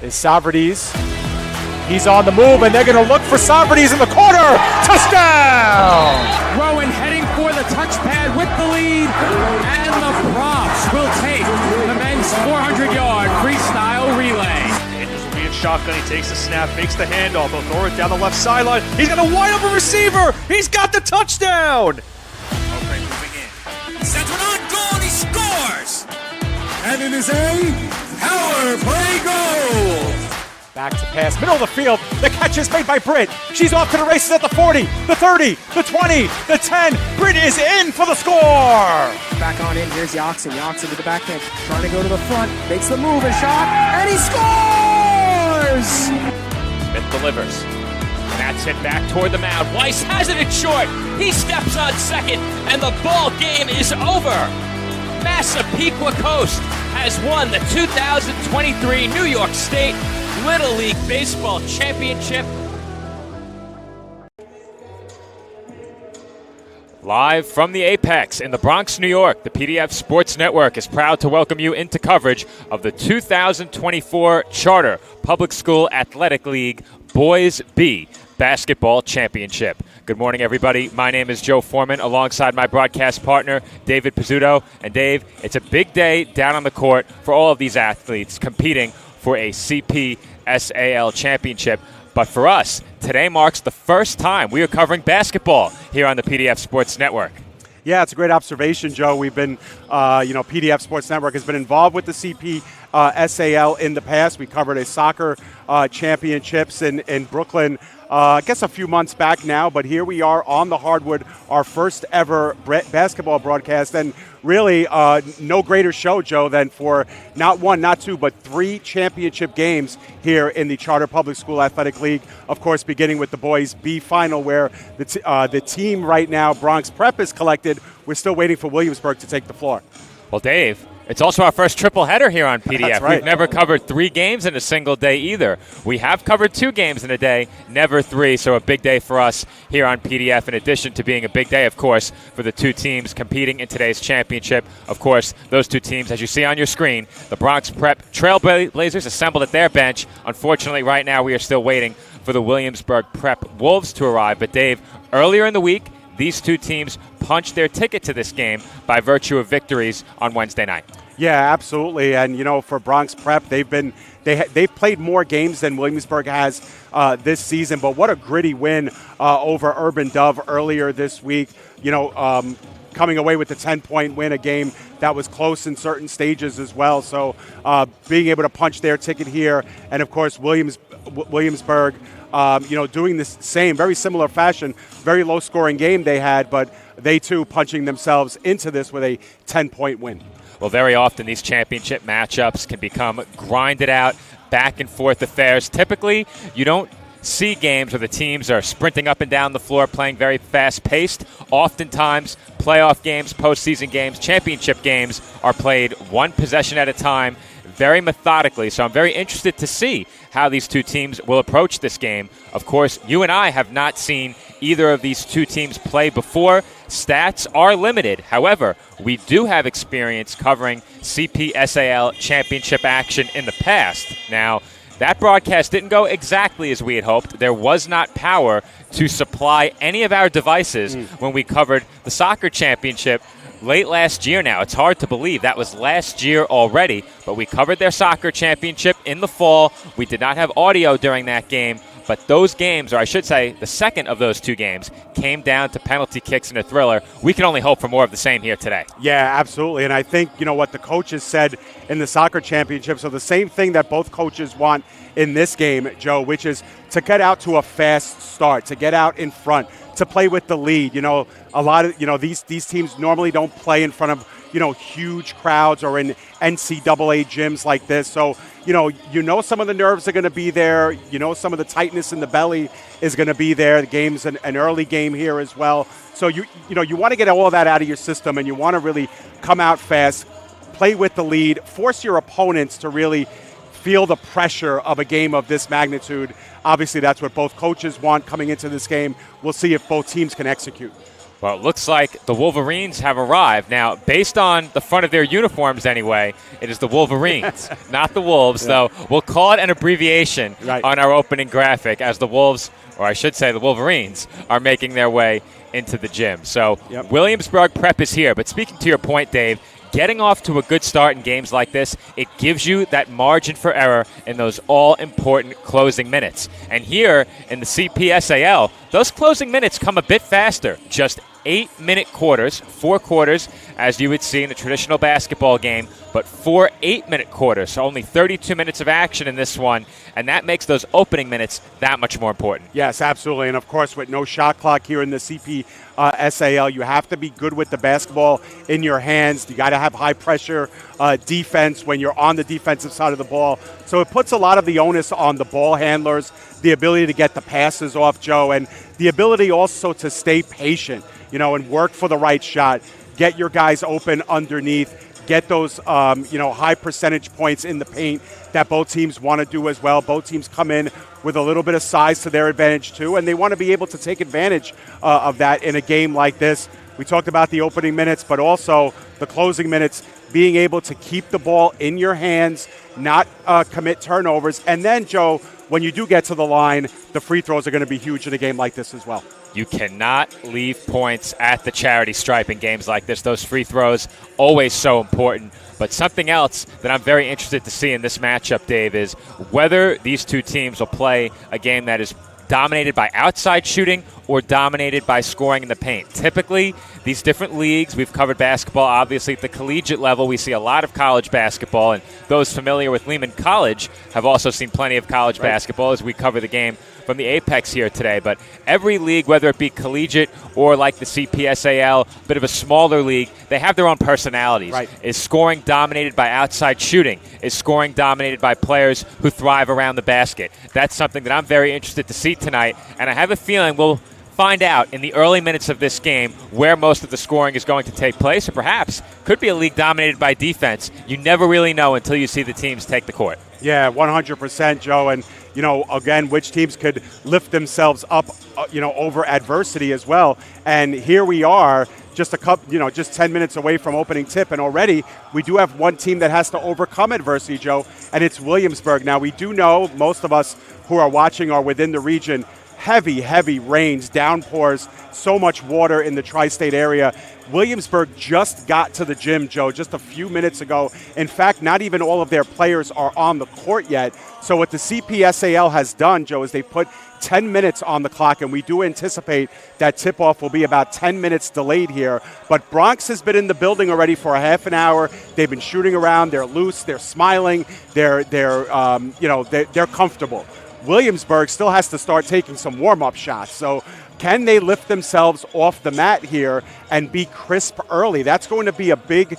is Savardis. He's on the move, and they're going to look for Savardis in the corner. Touchdown! Rowan heading for the touchpad with the lead, and the props will take the men's 400-yard freestyle relay. Andrews will be in shotgun. He takes the snap, fakes the handoff. He'll throw it down the left sideline. He's got a wide open receiver. He's got the touchdown. Okay, moving in. Sends one on goal, he scores! And it is a power play goal! Back to pass, middle of the field. The catch is made by Britt. She's off to the races at the 40, the 30, the 20, the 10. Britt is in for the score. Back on in, here's Yoxon. Yoxon to the backhand, trying to go to the front, makes the move, a shot, and he scores! Smith delivers. That's hit back toward the mound. Weiss has it in short. He steps on second, and the ball game is over. Massapequa Coast has won the 2023 New York State Little League Baseball Championship. Live from the Apex in the Bronx, New York, the PDF Sports Network is proud to welcome you into coverage of the 2024 Charter Public School Athletic League Boys B Basketball Championship. Good morning, everybody. My name is Joe Foreman, alongside my broadcast partner, David Pizzuto. And Dave, it's a big day down on the court for all of these athletes competing for a CPSAL championship. But for us, today marks the first time we are covering basketball here on the PDF Sports Network. Yeah, it's a great observation, Joe. We've been, PDF Sports Network has been involved with the CPSAL in the past. We covered a soccer championships in Brooklyn, I guess a few months back now, but here we are on the hardwood, our first ever basketball broadcast, and really no greater show, Joe, than for not one, not two, but three championship games here in the Charter Public School Athletic League. Of course, beginning with the Boys B final, where the team right now, Bronx Prep, is collected. We're still waiting for Williamsburg to take the floor. Well, Dave, it's also our first triple header here on PDF. That's right. We've never covered 3 games in a single day either. We have covered 2 games in a day, never 3, so a big day for us here on PDF, in addition to being a big day, of course, for the 2 teams competing in today's championship. Of course, those 2 teams, as you see on your screen, the Bronx Prep Trailblazers assembled at their bench. Unfortunately, right now we are still waiting for the Williamsburg Prep Wolves to arrive. But Dave, earlier in the week, these 2 teams punched their ticket to this game by virtue of victories on Wednesday night. Yeah, absolutely. And, for Bronx Prep, they've played more games than Williamsburg has this season. But what a gritty win over Urban Dove earlier this week. Coming away with a 10-point win, a game that was close in certain stages as well. So being able to punch their ticket here. And, of course, Williamsburg, doing the same, very similar fashion, very low-scoring game they had, but they, too, punching themselves into this with a 10-point win. Well, very often these championship matchups can become grinded out, back-and-forth affairs. Typically, you don't see games where the teams are sprinting up and down the floor, playing very fast-paced. Oftentimes, playoff games, postseason games, championship games are played one possession at a time, very methodically. So I'm very interested to see how these 2 teams will approach this game. Of course, you and I have not seen either of these 2 teams play before. Stats are limited. However, we do have experience covering CPSAL championship action in the past. Now, that broadcast didn't go exactly as we had hoped. There was not power to supply any of our devices when we covered the soccer championship late last year now. It's hard to believe that was last year already, but we covered their soccer championship in the fall. We did not have audio during that game, but those games, or I should say the second of those 2 games, came down to penalty kicks and a thriller. We can only hope for more of the same here today. Yeah, absolutely. And I think, what the coaches said in the soccer championship, so the same thing that both coaches want in this game, Joe, which is to get out to a fast start, to get out in front, to play with the lead. A lot of, these teams normally don't play in front of, huge crowds or in NCAA gyms like this. So, some of the nerves are going to be there. Some of the tightness in the belly is going to be there. The game's an early game here as well. So, you want to get all of that out of your system, and you want to really come out fast, play with the lead, force your opponents to really feel the pressure of a game of this magnitude. Obviously, that's what both coaches want coming into this game. We'll see if both teams can execute. Well, it looks like the Wolverines have arrived. Now, based on the front of their uniforms anyway, it is the Wolverines, not the Wolves, though. We'll call it an abbreviation on our opening graphic as the Wolves, or I should say the Wolverines, are making their way into the gym. So Williamsburg prep is here. But speaking to your point, Dave, getting off to a good start in games like this, it gives you that margin for error in those all-important closing minutes. And here in the CPSAL, those closing minutes come a bit faster, just 8-minute quarters, 4 quarters, as you would see in a traditional basketball game, but 4 8-minute quarters, so only 32 minutes of action in this one, and that makes those opening minutes that much more important. Yes, absolutely, and of course with no shot clock here in the CPSAL, you have to be good with the basketball in your hands. You got to have high pressure defense when you're on the defensive side of the ball, so it puts a lot of the onus on the ball handlers, the ability to get the passes off, Joe, and the ability also to stay patient, and work for the right shot, get your guys open underneath, get those, high percentage points in the paint that both teams want to do as well. Both teams come in with a little bit of size to their advantage too, and they want to be able to take advantage of that in a game like this. We talked about the opening minutes, but also the closing minutes, being able to keep the ball in your hands, not commit turnovers, and then, Joe, when you do get to the line, the free throws are going to be huge in a game like this as well. You cannot leave points at the charity stripe in games like this. Those free throws, always so important. But something else that I'm very interested to see in this matchup, Dave, is whether these two teams will play a game that is dominated by outside shooting or dominated by scoring in the paint. Typically, these different leagues, we've covered basketball, obviously, at the collegiate level. We see a lot of college basketball, and those familiar with Lehman College have also seen plenty of college basketball as we cover the game from the Apex here today. But every league, whether it be collegiate or like the CPSAL, a bit of a smaller league, they have their own personalities. Is scoring dominated by outside shooting? Is scoring dominated by players who thrive around the basket? That's something that I'm very interested to see tonight, and I have a feeling we'll find out in the early minutes of this game where most of the scoring is going to take place, or perhaps could be a league dominated by defense. You never really know until you see the teams take the court. Yeah, 100%, Joe. And, again, which teams could lift themselves up, over adversity as well. And here we are, just 10 minutes away from opening tip, and already we do have one team that has to overcome adversity, Joe, and it's Williamsburg. Now, we do know, most of us who are watching are within the region, heavy rains, downpours, so much water in the tri-state area. Williamsburg just got to the gym, Joe, just a few minutes ago. In fact, not even all of their players are on the court yet. So what the CPSAL has done, Joe, is they put 10 minutes on the clock, and we do anticipate that tip-off will be about 10 minutes delayed here. But Bronx has been in the building already for a half an hour. They've been shooting around. They're loose. They're smiling. They're comfortable. Williamsburg still has to start taking some warm-up shots. So can they lift themselves off the mat here and be crisp early? That's going to be a big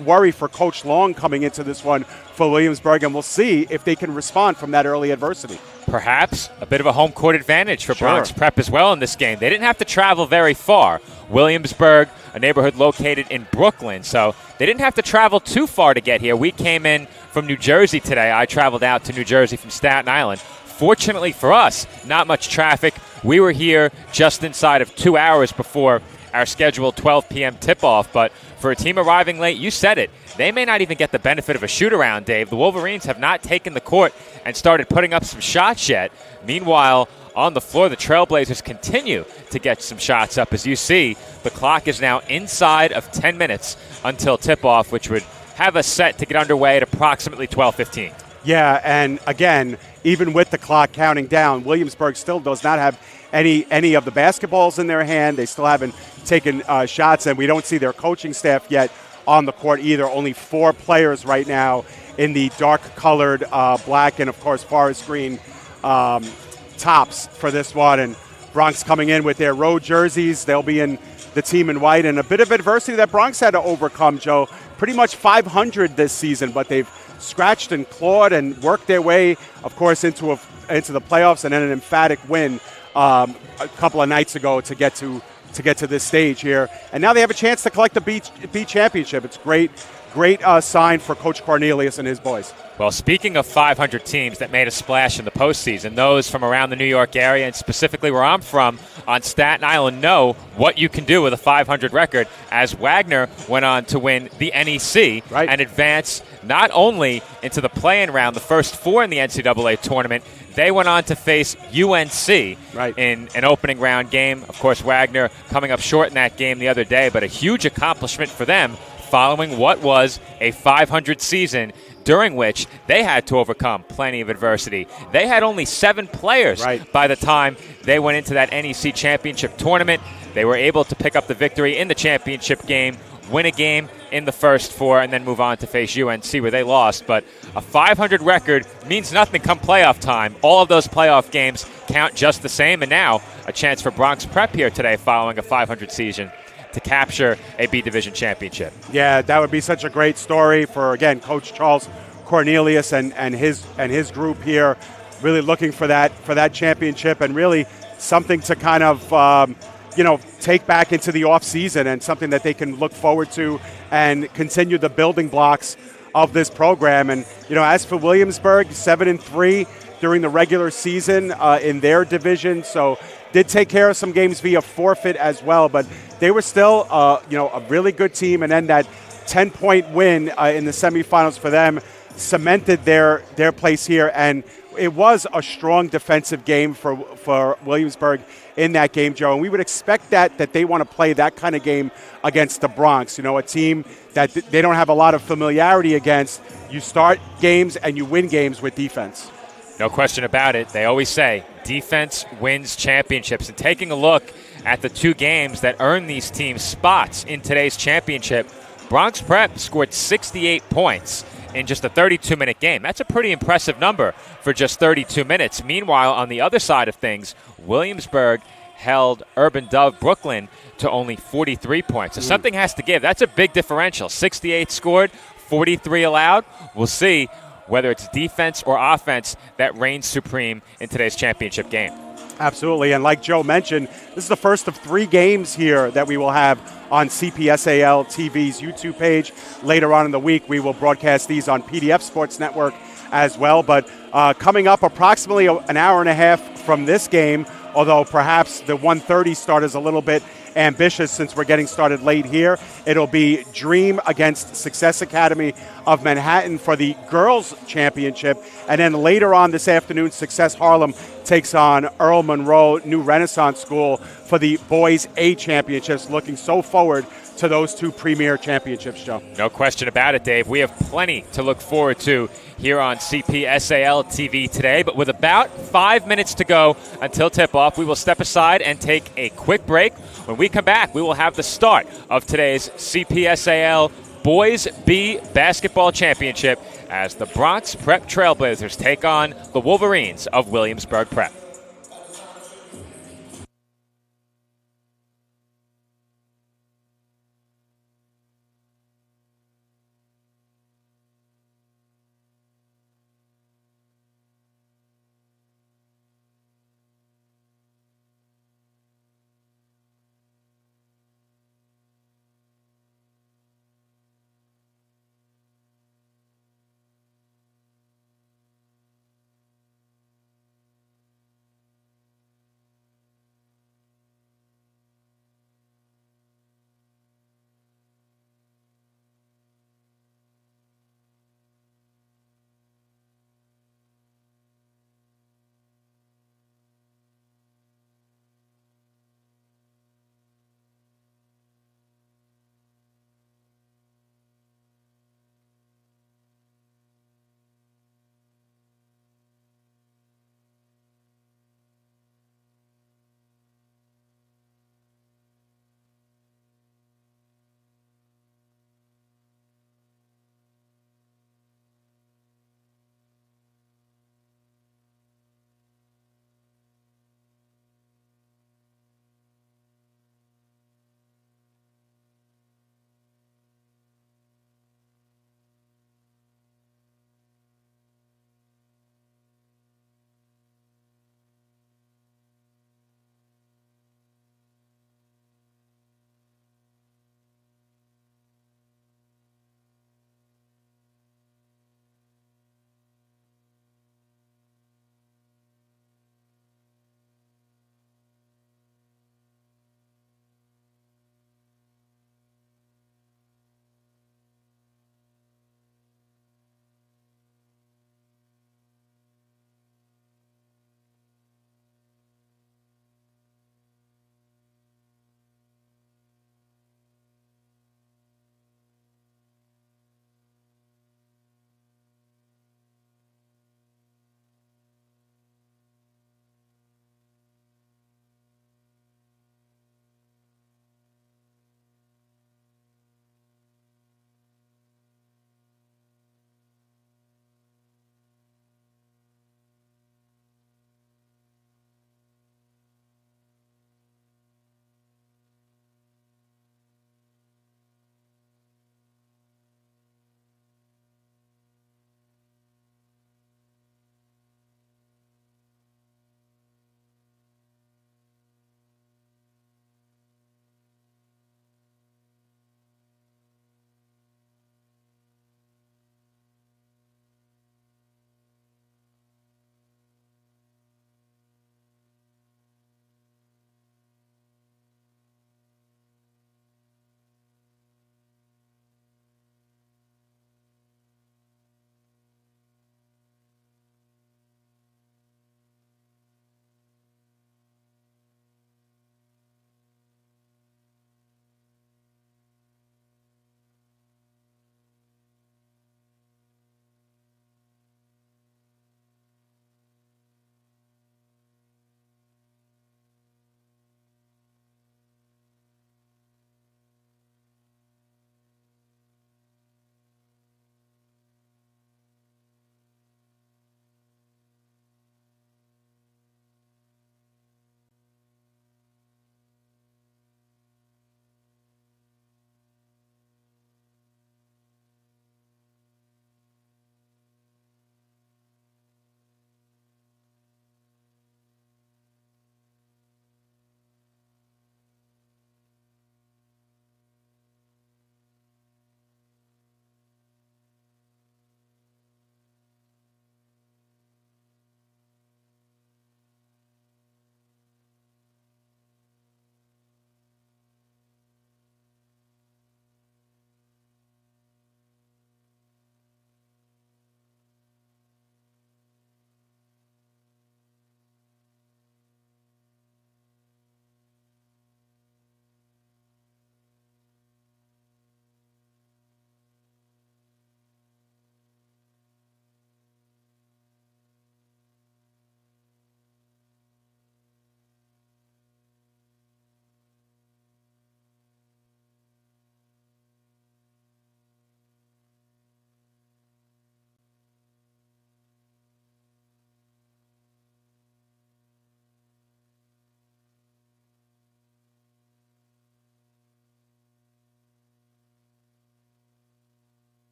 worry for Coach Long coming into this one for Williamsburg, and we'll see if they can respond from that early adversity. Perhaps a bit of a home court advantage for Bronx Prep as well in this game. They didn't have to travel very far. Williamsburg, a neighborhood located in Brooklyn, so they didn't have to travel too far to get here. We came in from New Jersey today. I traveled out to New Jersey from Staten Island. Fortunately for us, not much traffic. We were here just inside of 2 hours before our scheduled 12 p.m. tip-off, but for a team arriving late, you said it, they may not even get the benefit of a shoot-around, Dave. The Wolverines have not taken the court and started putting up some shots yet. Meanwhile, on the floor, the Trailblazers continue to get some shots up. As you see, the clock is now inside of 10 minutes until tip-off, which would have us set to get underway at approximately 12:15. Yeah, and again, even with the clock counting down, Williamsburg still does not have any of the basketballs in their hand. They still haven't taken shots, and we don't see their coaching staff yet on the court either. Only 4 players right now in the dark-colored black and, of course, forest green tops for this one. And Bronx coming in with their road jerseys. They'll be in the team in white, and a bit of adversity that Bronx had to overcome, Joe. Pretty much 500 this season, but they've scratched and clawed and worked their way, of course, into the playoffs, and then an emphatic win a couple of nights ago to get to to get to this stage here. And now they have a chance to collect the B championship. It's great sign for Coach Cornelius and his boys. Well, speaking of 500 teams that made a splash in the postseason, those from around the New York area and specifically where I'm from on Staten Island know what you can do with a 500 record, as Wagner went on to win the NEC and advance not only into the play-in round, the first 4 in the NCAA tournament. They went on to face UNC in an opening round game. Of course, Wagner coming up short in that game the other day, but a huge accomplishment for them following what was a 500 season during which they had to overcome plenty of adversity. They had only 7 players by the time they went into that NEC championship tournament. They were able to pick up the victory in the championship game, win a game in the first 4, and then move on to face UNC where they lost. But a 500 record means nothing come playoff time. All of those playoff games count just the same, and now a chance for Bronx Prep here today following a 500 season to capture a B Division championship. Yeah, that would be such a great story for, again, Coach Charles Cornelius and his group here, really looking for that championship and really something to kind of take back into the off season and something that they can look forward to and continue the building blocks of this program. And as for Williamsburg, 7-3 during the regular season in their division, so did take care of some games via forfeit as well, but they were still a really good team, and then that 10-point win in the semifinals for them cemented their place here. And it was a strong defensive game for Williamsburg in that game, Joe, and we would expect that they want to play that kind of game against the Bronx, a team that they don't have a lot of familiarity against. You start games and you win games with defense. No question about it. They always say defense wins championships. And taking a look at the 2 games that earned these teams spots in today's championship, Bronx Prep scored 68 points in just a 32-minute game. That's a pretty impressive number for just 32 minutes. Meanwhile, on the other side of things, Williamsburg held Urban Dove Brooklyn to only 43 points. So something has to give. That's a big differential. 68 scored, 43 allowed. We'll see whether it's defense or offense that reigns supreme in today's championship game. Absolutely, and like Joe mentioned, this is the first of 3 games here that we will have on CPSAL TV's YouTube page. Later on in the week, we will broadcast these on PDF Sports Network as well. But coming up approximately an hour and a half from this game, although perhaps the 1:30 start is a little bit ambitious since we're getting started late here. It'll be Dream against Success Academy of Manhattan for the girls championship. And then later on this afternoon, Success Harlem takes on Earl Monroe New Renaissance School for the boys A championships. Looking so forward to those 2 premier championships, Joe. No question about it, Dave. We have plenty to look forward to here on CPSAL TV today, but with about 5 minutes to go until tip-off, we will step aside and take a quick break. When we come back, we will have the start of today's CPSAL Boys B Basketball Championship as the Bronx Prep Trailblazers take on the Wolverines of Williamsburg Prep.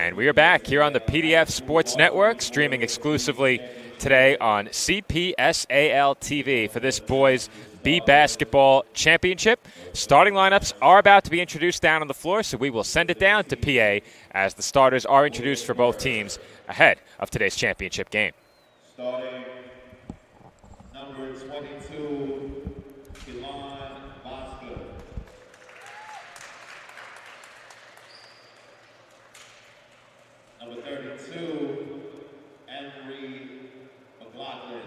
And we are back here on the PDF Sports Network, streaming exclusively today on CPSAL TV for this boys B Basketball Championship. Starting lineups are about to be introduced down on the floor, so we will send it down to PA as the starters are introduced for both teams ahead of today's championship game. Starting number 22, Kilan Bosco. Number 32, Emery McLaughlin.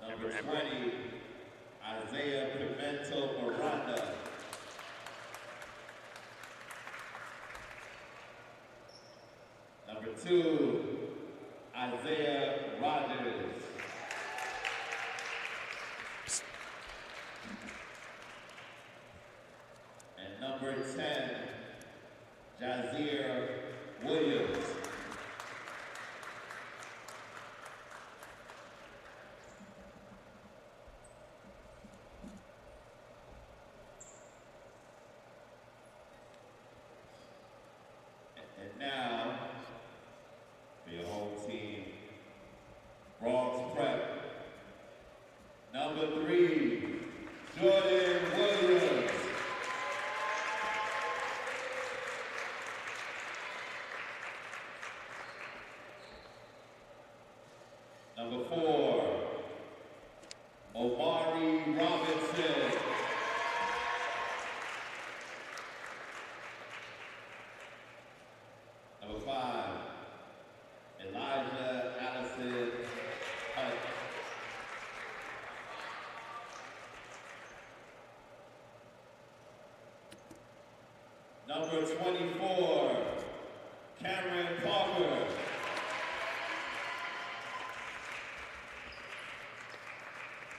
Number 20, Isaiah Pimento Miranda. Number 2, Isaiah Rogers. And number 10, Jazier Williams. And now, for your home team, Bronx Prep. Number 3, Jordan Williams. Number 4, Omari Robinson. Number 5, Elijah Allison Hunt. Number 24, Cameron Parker.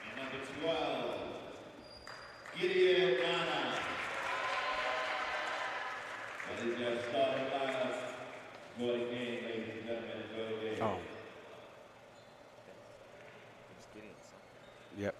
And number 12, Gideon Nana. That is your starting lineup. Enjoy the game, ladies and gentlemen. Enjoy the game. Oh. Yep.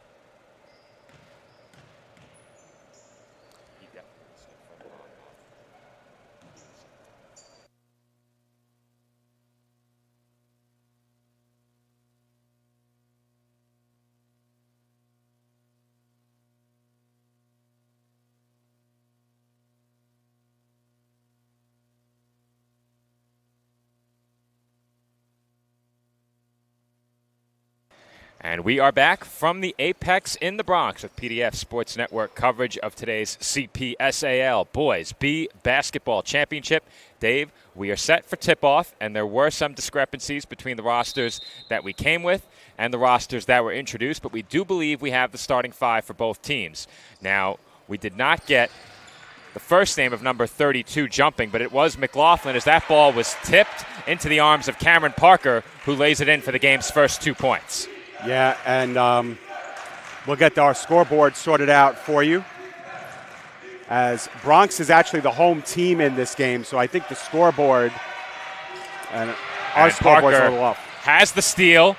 And we are back from the Apex in the Bronx with PDF Sports Network coverage of today's CPSAL Boys B Basketball Championship. Dave, we are set for tip-off, and there were some discrepancies between the rosters that we came with and the rosters that were introduced, but we do believe we have the starting 5 for both teams. Now, we did not get the first name of number 32 jumping, but it was McLaughlin as that ball was tipped into the arms of Cameron Parker, who lays it in for the game's first 2 points. Yeah, and we'll get our scoreboard sorted out for you, as Bronx is actually the home team in this game, so I think the scoreboard and our scoreboard's a little off. Has the steal,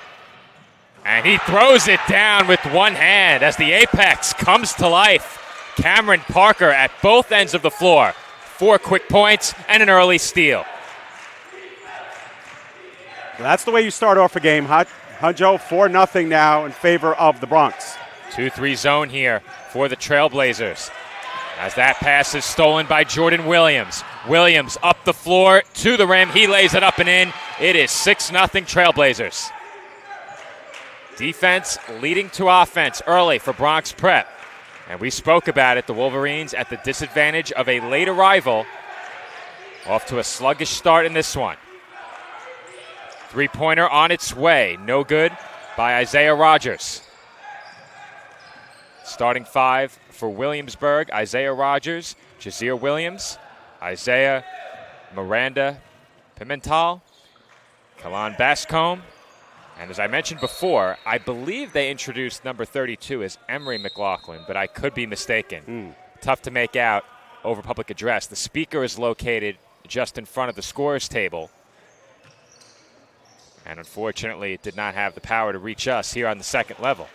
and he throws it down with one hand as the Apex comes to life. Cameron Parker at both ends of the floor. 4 quick points and an early steal. So that's the way you start off a game, huh, Joe? 4-0 now in favor of the Bronx. 2-3 zone here for the Trailblazers. As that pass is stolen by Jordan Williams. Williams up the floor to the rim. He lays it up and in. It is 6-0 Trailblazers. Defense leading to offense early for Bronx Prep. And we spoke about it, the Wolverines at the disadvantage of a late arrival. Off to a sluggish start in this one. Three-pointer on its way. No good by Isaiah Rogers. Starting 5 for Williamsburg, Isaiah Rogers, Jazier Williams, Isaiah Miranda Pimental, Kalan Bascombe, and as I mentioned before, I believe they introduced number 32 as Emery McLaughlin, but I could be mistaken. Tough to make out over public address. The speaker is located just in front of the scorer's table, and unfortunately it did not have the power to reach us here on the second level.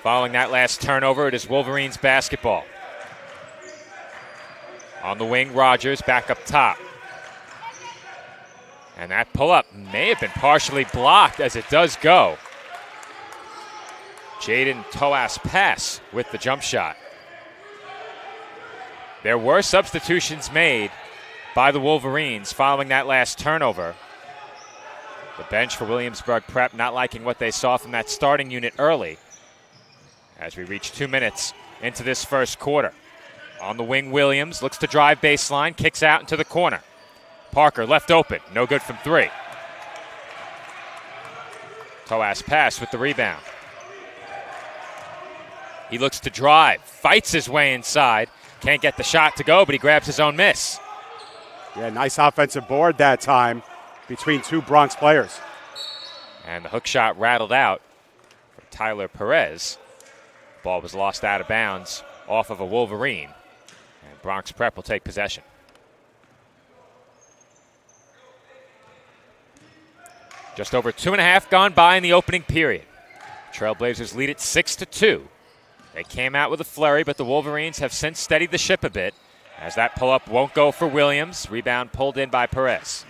Following that last turnover, it is Wolverines basketball. On the wing, Rogers back up top. And that pull-up may have been partially blocked as it does go. Jaden Toas pass with the jump shot. There were substitutions made by the Wolverines following that last turnover. The bench for Williamsburg Prep not liking what they saw from that starting unit early as we reach 2 minutes into this first quarter. On the wing, Williams looks to drive baseline, kicks out into the corner. Parker left open, no good from three. Toas pass with the rebound. He looks to drive, fights his way inside. Can't get the shot to go, but he grabs his own miss. Yeah, nice offensive board that time between two Bronx players. And the hook shot rattled out for Tyler Perez. Ball was lost out of bounds off of a Wolverine. And Bronx Prep will take possession. Just over 2.5 gone by in the opening period. Trailblazers lead it 6-2. They came out with a flurry, but the Wolverines have since steadied the ship a bit as that pull-up won't go for Williams. Rebound pulled in by Perez.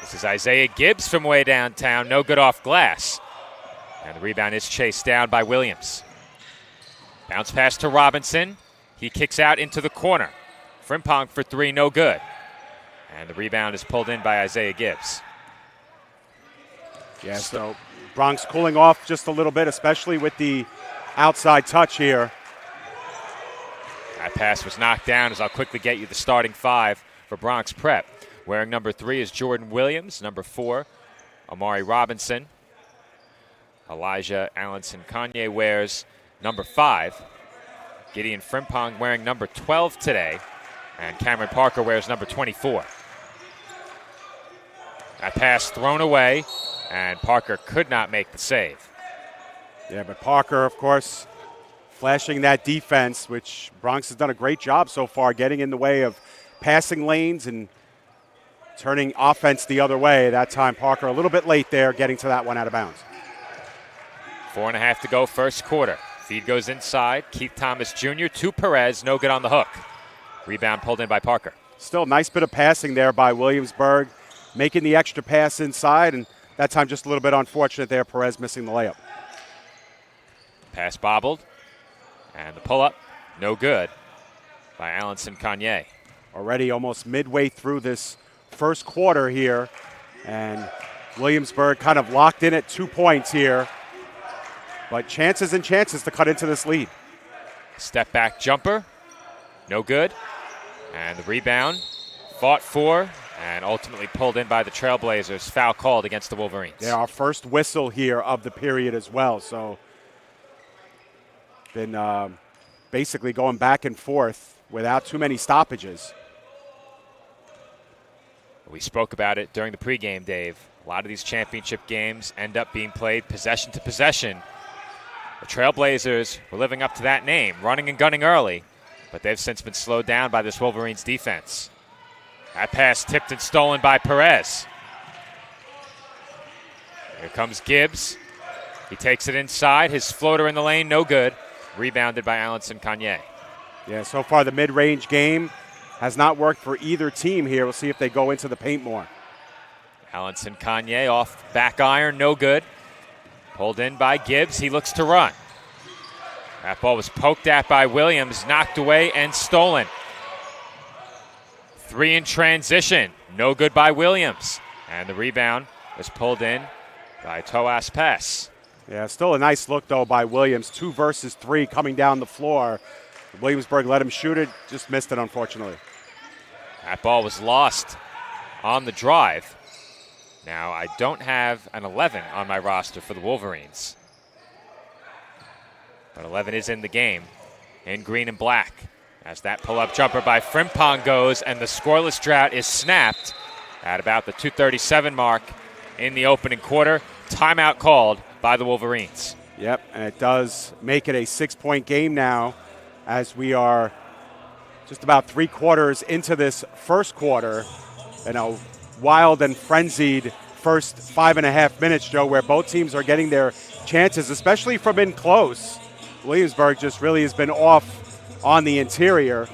This is Isaiah Gibbs from way downtown, no good off glass. And the rebound is chased down by Williams. Bounce pass to Robinson. He kicks out into the corner. Frimpong for three, no good. And the rebound is pulled in by Isaiah Gibbs. Yeah, so Bronx cooling off just a little bit, especially with the outside touch here. That pass was knocked down as I'll quickly get you the starting five for Bronx Prep. Wearing number 3 is Jordan Williams. Number 4, Amari Robinson. Elijah Allenson-Kanye wears number 5. Gideon Frimpong wearing number 12 today. And Cameron Parker wears number 24. That pass thrown away, and Parker could not make the save. Yeah, but Parker, of course, flashing that defense, which Bronx has done a great job so far, getting in the way of passing lanes and turning offense the other way. That time, Parker a little bit late there, getting to that one out of bounds. 4.5 to go, first quarter. Feed goes inside. Keith Thomas Jr. to Perez, no good on the hook. Rebound pulled in by Parker. Still a nice bit of passing there by Williamsburg, making the extra pass inside, and that time just a little bit unfortunate there, Perez missing the layup. Pass bobbled, and the pull-up, no good by Allenson-Kanye. Already almost midway through this first quarter here, and Williamsburg kind of locked in at 2 points here, but chances and chances to cut into this lead. Step back jumper, no good, and the rebound fought for and ultimately pulled in by the Trailblazers. Foul called against the Wolverines. Yeah, our first whistle here of the period as well, so been basically going back and forth without too many stoppages. We spoke about it during the pregame, Dave. A lot of these championship games end up being played possession to possession. The Trailblazers were living up to that name, running and gunning early, but they've since been slowed down by this Wolverines defense. That pass tipped and stolen by Perez. Here comes Gibbs. He takes it inside. His floater in the lane, no good. Rebounded by Allenson-Kanye. Yeah, so far the mid-range game has not worked for either team here. We'll see if they go into the paint more. Allenson-Kanye off back iron, no good. Pulled in by Gibbs. He looks to run. That ball was poked at by Williams, knocked away and stolen. 3 in transition, no good by Williams. And the rebound was pulled in by Toas Pass. Yeah, still a nice look, though, by Williams. 2 versus 3 coming down the floor. Williamsburg let him shoot it, just missed it, unfortunately. That ball was lost on the drive. Now, I don't have an 11 on my roster for the Wolverines. But 11 is in the game, in green and black. As that pull-up jumper by Frimpong goes, and the scoreless drought is snapped at about the 2:37 mark in the opening quarter. Timeout called by the Wolverines. Yep, and it does make it a 6-point game now as we are just about 3 quarters into this first quarter. And a wild and frenzied first 5.5 minutes, Joe, where both teams are getting their chances, especially from in close. Williamsburg just really has been off on the interior,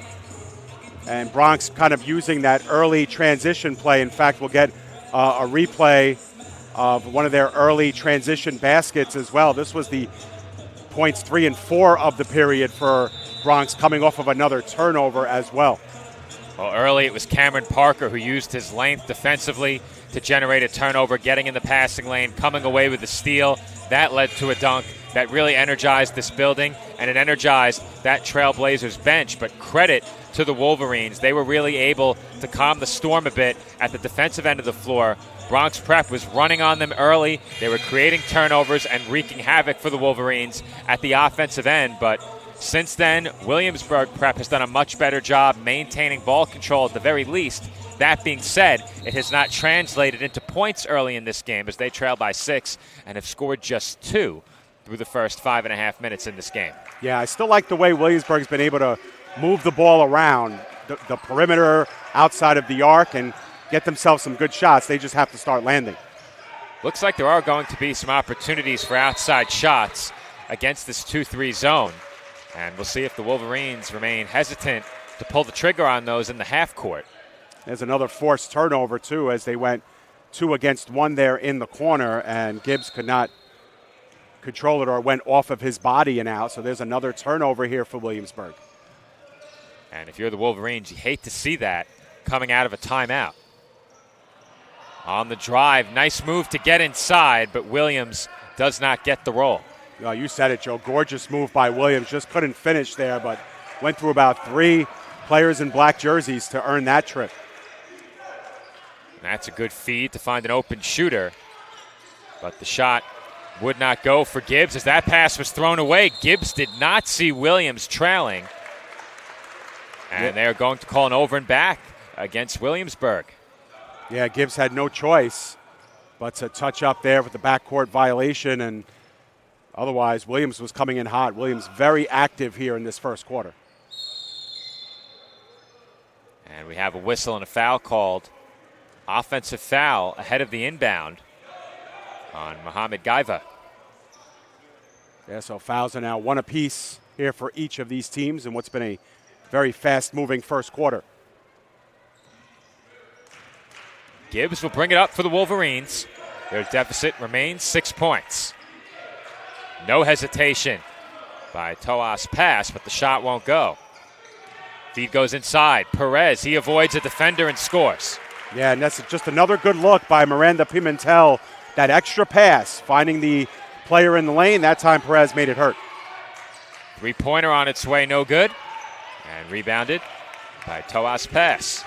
and Bronx kind of using that early transition play. In fact, we'll get a replay of one of their early transition baskets as well. This was the points 3 and 4 of the period for Bronx, coming off of another turnover as well. Well, early it was Cameron Parker who used his length defensively to generate a turnover, getting in the passing lane, coming away with the steal. That led to a dunk that really energized this building, and it energized that Trailblazers bench. But credit to the Wolverines. They were really able to calm the storm a bit at the defensive end of the floor. Bronx Prep was running on them early. They were creating turnovers and wreaking havoc for the Wolverines at the offensive end. But since then, Williamsburg Prep has done a much better job maintaining ball control at the very least. That being said, it has not translated into points early in this game as they trail by 6 and have scored just 2 through the first 5.5 minutes in this game. Yeah, I still like the way Williamsburg's been able to move the ball around the perimeter outside of the arc and get themselves some good shots. They just have to start landing. Looks like there are going to be some opportunities for outside shots against this 2-3 zone. And we'll see if the Wolverines remain hesitant to pull the trigger on those in the half court. There's another forced turnover, too, as they went 2 against 1 there in the corner, and Gibbs could not control it or went off of his body and out. So there's another turnover here for Williamsburg. And if you're the Wolverines, you hate to see that coming out of a timeout. On the drive, nice move to get inside, but Williams does not get the roll. Oh, you said it, Joe. Gorgeous move by Williams. Just couldn't finish there, but went through about 3 players in black jerseys to earn that trip. And that's a good feed to find an open shooter. But the shot would not go for Gibbs as that pass was thrown away. Gibbs did not see Williams trailing. And they're going to call an over and back against Williamsburg. Yeah, Gibbs had no choice but to touch up there with the backcourt violation, and otherwise, Williams was coming in hot. Williams very active here in this first quarter. And we have a whistle and a foul called. Offensive foul ahead of the inbound on Mohamed Gaiva. Yeah, so fouls are now 1 apiece here for each of these teams in what's been a very fast-moving first quarter. Gibbs will bring it up for the Wolverines. Their deficit remains 6 points. No hesitation by Toas' pass, but the shot won't go. Feed goes inside. Perez, he avoids a defender and scores. Yeah, and that's just another good look by Miranda Pimentel. That extra pass, finding the player in the lane. That time Perez made it hurt. 3-pointer on its way, no good. And rebounded by Toas' pass.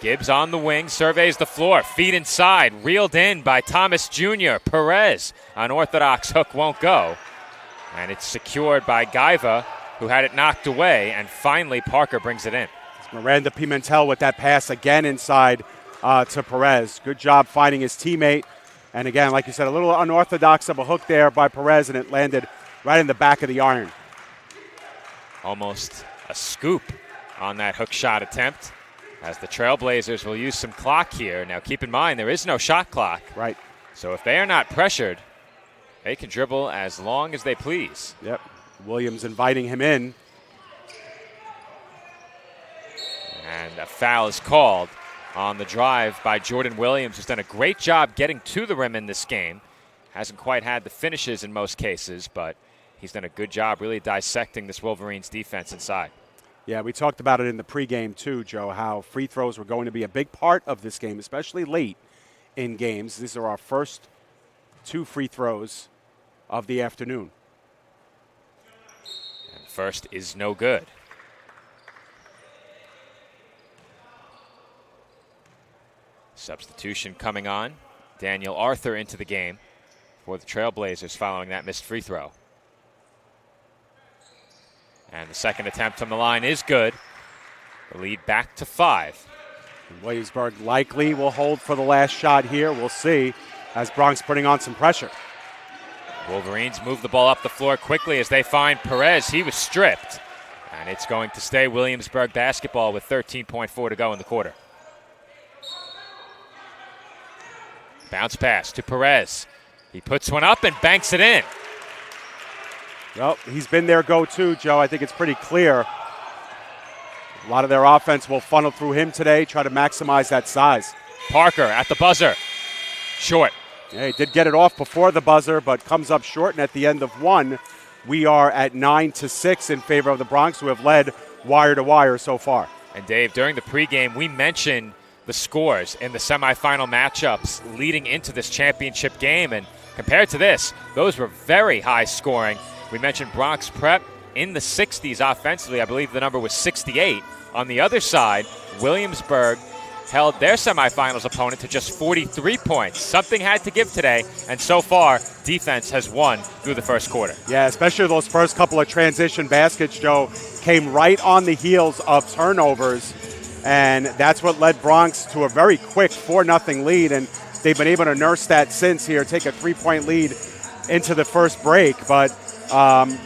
Gibbs on the wing, surveys the floor, feet inside, reeled in by Thomas Jr. Perez, unorthodox hook won't go. And it's secured by Gaiva, who had it knocked away, and finally Parker brings it in. It's Miranda Pimentel with that pass again inside to Perez. Good job finding his teammate. And again, like you said, a little unorthodox of a hook there by Perez, and it landed right in the back of the iron. Almost a scoop on that hook shot attempt, as the Trailblazers will use some clock here. Now keep in mind, there is no shot clock. Right. So if they are not pressured, they can dribble as long as they please. Yep. Williams inviting him in. And a foul is called on the drive by Jordan Williams, who's done a great job getting to the rim in this game. Hasn't quite had the finishes in most cases, but he's done a good job really dissecting this Wolverines defense inside. Yeah, we talked about it in the pregame too, Joe, how free throws were going to be a big part of this game, especially late in games. These are our first 2 free throws of the afternoon. And first is no good. Substitution coming on. Daniel Arthur into the game for the Trailblazers following that missed free throw. And the second attempt on the line is good. The lead back to 5. Williamsburg likely will hold for the last shot here. We'll see as Bronx putting on some pressure. Wolverines move the ball up the floor quickly as they find Perez. He was stripped. And it's going to stay Williamsburg basketball with 13.4 to go in the quarter. Bounce pass to Perez. He puts one up and banks it in. Well, he's been their go-to, Joe. I think it's pretty clear. A lot of their offense will funnel through him today, try to maximize that size. Parker at the buzzer. Short. Yeah, he did get it off before the buzzer, but comes up short, and at the end of one, we are at 9-6 in favor of the Bronx, who have led wire to wire so far. And Dave, during the pregame, we mentioned the scores in the semifinal matchups leading into this championship game, and compared to this, those were very high scoring. We mentioned Bronx Prep in the 60s offensively. I believe the number was 68. On the other side, Williamsburg held their semifinals opponent to just 43 points. Something had to give today, and so far, defense has won through the first quarter. Yeah, especially those first couple of transition baskets, Joe, came right on the heels of turnovers, and that's what led Bronx to a very quick 4-0 lead, and they've been able to nurse that since here, take a 3-point lead into the first break. But,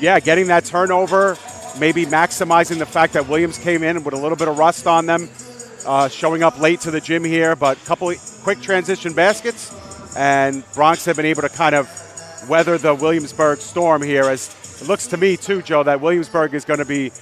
getting that turnover, maybe maximizing the fact that Williams came in with a little bit of rust on them, showing up late to the gym here, but a couple of quick transition baskets, and Bronx have been able to kind of weather the Williamsburg storm here. As it looks to me, too, Joe, that Williamsburg is going to be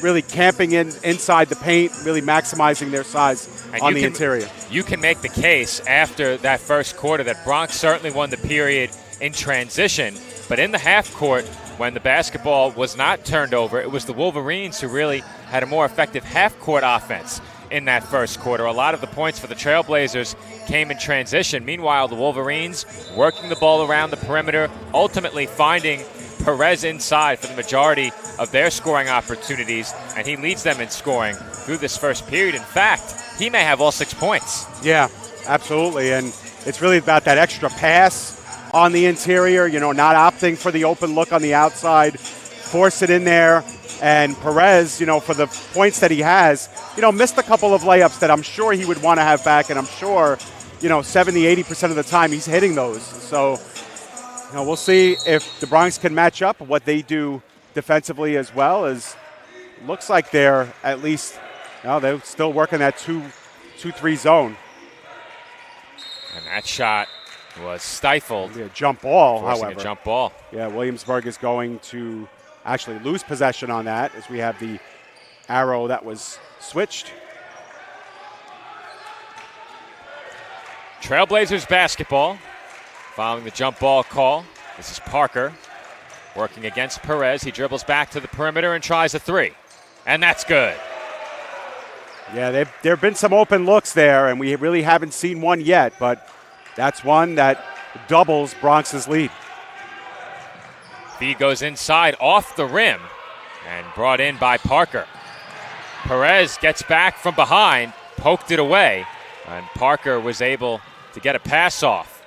really camping inside the paint, really maximizing their size on the interior. You can make the case after that first quarter that Bronx certainly won the period in transition, but in the half court, when the basketball was not turned over, it was the Wolverines who really had a more effective half-court offense in that first quarter. A lot of the points for the Trailblazers came in transition. Meanwhile, the Wolverines working the ball around the perimeter, ultimately finding Perez inside for the majority of their scoring opportunities, and he leads them in scoring through this first period. In fact, he may have all 6 points. Yeah, absolutely, and it's really about that extra pass on the interior, not opting for the open look on the outside, force it in there. And Perez, for the points that he has, missed a couple of layups that I'm sure he would want to have back, and I'm sure, 70-80% of the time he's hitting those. So, we'll see if the Bronx can match up, what they do defensively as well. As looks like they're at least, they're still working that 2-3 zone. And that shot was stifled. A jump ball, Forcing however. A jump ball. Yeah, Williamsburg is going to actually lose possession on that as we have the arrow that was switched. Trailblazers basketball following the jump ball call. This is Parker working against Perez. He dribbles back to the perimeter and tries a three. And that's good. Yeah, there have been some open looks there, and we really haven't seen one yet, but that's one that doubles Bronx's lead. Feed goes inside off the rim and brought in by Parker. Perez gets back from behind, poked it away, and Parker was able to get a pass off.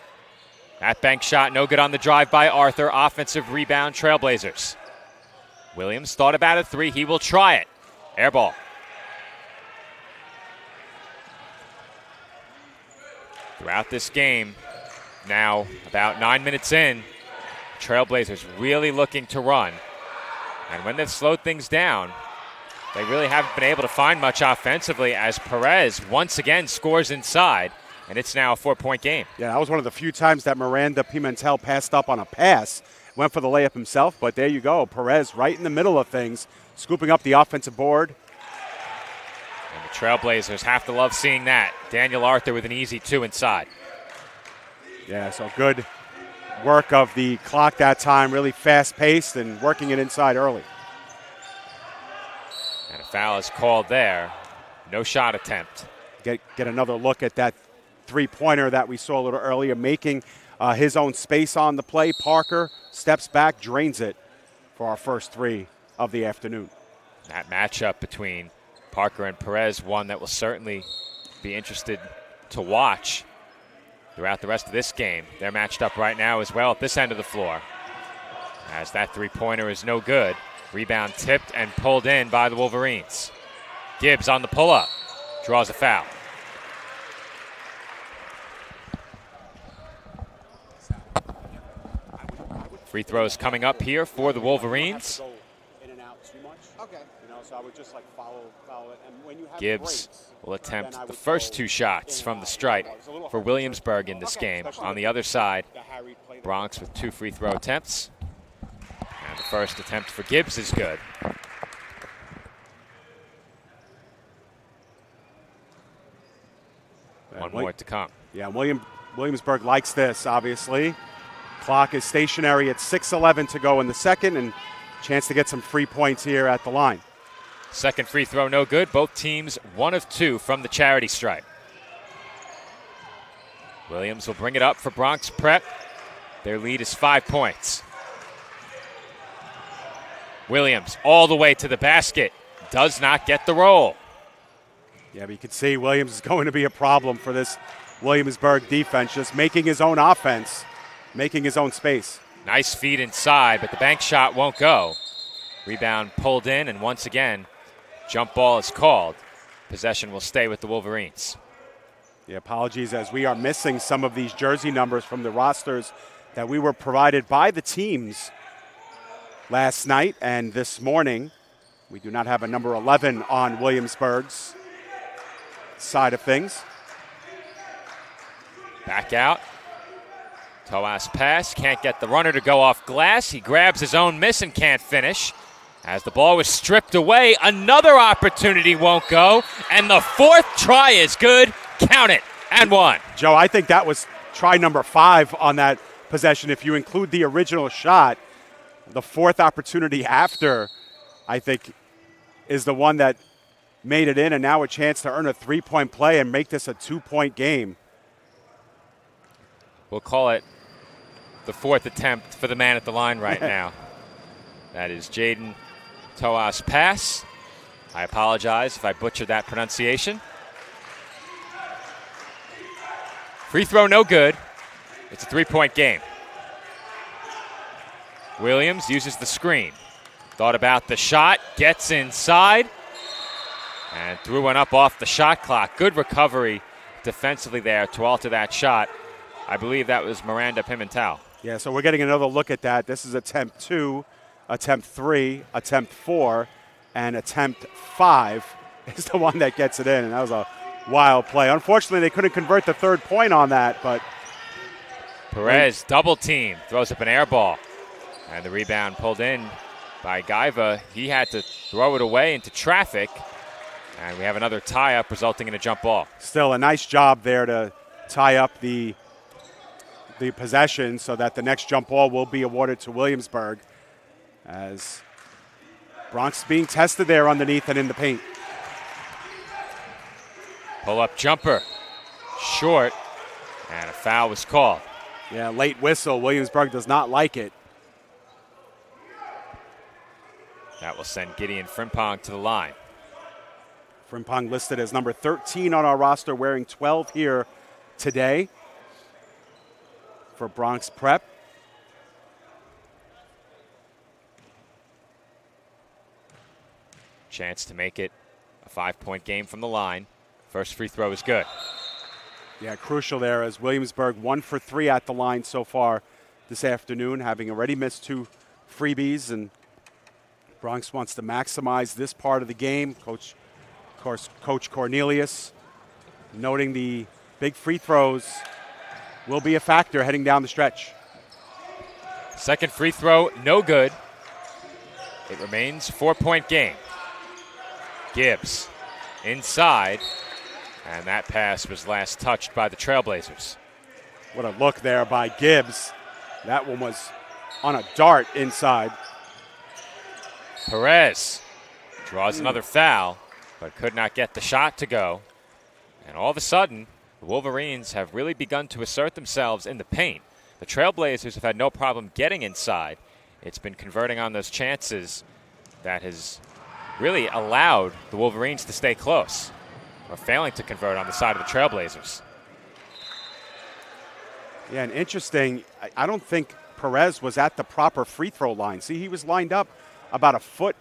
That bank shot no good on the drive by Arthur. Offensive rebound, Trailblazers. Williams thought about a three. He will try it. Air ball. Throughout this game, now about 9 minutes in, Trailblazers really looking to run. And when they've slowed things down, they really haven't been able to find much offensively as Perez once again scores inside, and it's now a 4-point game. Yeah, that was one of the few times that Miranda Pimentel passed up on a pass. Went for the layup himself, but there you go. Perez right in the middle of things, scooping up the offensive board. And the Trailblazers have to love seeing that. Daniel Arthur with an easy two inside. Yeah, so good work of the clock that time, really fast-paced and working it inside early. And a foul is called there. No shot attempt. Get another look at that three-pointer that we saw a little earlier, making his own space on the play. Parker steps back, drains it for our first three of the afternoon. That matchup between Parker and Perez, one that will certainly be interested to watch throughout the rest of this game. They're matched up right now as well at this end of the floor. As that three-pointer is no good. Rebound tipped and pulled in by the Wolverines. Gibbs on the pull-up. Draws a foul. Free throws coming up here for the Wolverines. out too much. Okay. So I would just like follow it. And when you have Gibbs breaks, will attempt then I the would first go 2 shots in from and the out. stripe It was a little for hard to Williamsburg in this game. especially On the other side, the Harry play that Bronx they with 2 free throw attempts. And the first attempt for Gibbs is good. One more to come. Yeah, Williamsburg likes this, obviously. Clock is stationary at 6:11 to go in the second, and chance to get some free points here at the line. Second free throw, no good. Both teams 1 of 2 from the charity stripe. Williams will bring it up for Bronx Prep. Their lead is 5 points. Williams all the way to the basket. Does not get the roll. Yeah, but you can see Williams is going to be a problem for this Williamsburg defense, just making his own offense, making his own space. Nice feed inside, but the bank shot won't go. Rebound pulled in, and once again, jump ball is called. Possession will stay with the Wolverines. Yeah, apologies as we are missing some of these jersey numbers from the rosters that we were provided by the teams last night and this morning. We do not have a number 11 on Williamsburg's side of things. Back out. Toas pass, can't get the runner to go off glass. He grabs his own miss and can't finish. As the ball was stripped away, another opportunity won't go, and the 4th try is good. Count it, and 1. Joe, I think that was try number 5 on that possession. If you include the original shot, the 4th opportunity after, I think, is the one that made it in, and now a chance to earn a 3-point play and make this a 2-point game. We'll call it the 4th attempt for the man at the line right now. That is Jaden Toas pass. I apologize if I butchered that pronunciation. Free throw no good. It's a 3-point game. Williams uses the screen. Thought about the shot, gets inside, and threw one up off the shot clock. Good recovery defensively there to alter that shot. I believe that was Miranda Pimentel. Yeah, so we're getting another look at that. This is attempt 2, attempt 3, attempt 4, and attempt 5 is the one that gets it in, and that was a wild play. Unfortunately, they couldn't convert the 3rd point on that, but Perez double team, throws up an air ball, and the rebound pulled in by Gaiva. He had to throw it away into traffic, and we have another tie-up resulting in a jump ball. Still a nice job there to tie up the possession so that the next jump ball will be awarded to Williamsburg, as Bronx being tested there underneath and in the paint. Pull-up jumper, short, and a foul was called. Yeah, late whistle. Williamsburg does not like it. That will send Gideon Frimpong to the line. Frimpong listed as number 13 on our roster, wearing 12 here today for Bronx Prep. Chance to make it a 5-point game from the line. First free throw is good. Yeah, crucial there as Williamsburg 1 for 3 at the line so far this afternoon, having already missed 2 freebies, and Bronx wants to maximize this part of the game. Coach Cornelius noting the big free throws will be a factor heading down the stretch. Second free throw, no good. It remains 4-point game. Gibbs inside, and that pass was last touched by the Trailblazers. What a look there by Gibbs. That one was on a dart inside. Perez draws another foul, but could not get the shot to go. And all of a sudden, the Wolverines have really begun to assert themselves in the paint. The Trailblazers have had no problem getting inside. It's been converting on those chances that has really allowed the Wolverines to stay close, or failing to convert on the side of the Trailblazers. Yeah, and interesting, I don't think Perez was at the proper free throw line. See, he was lined up about a foot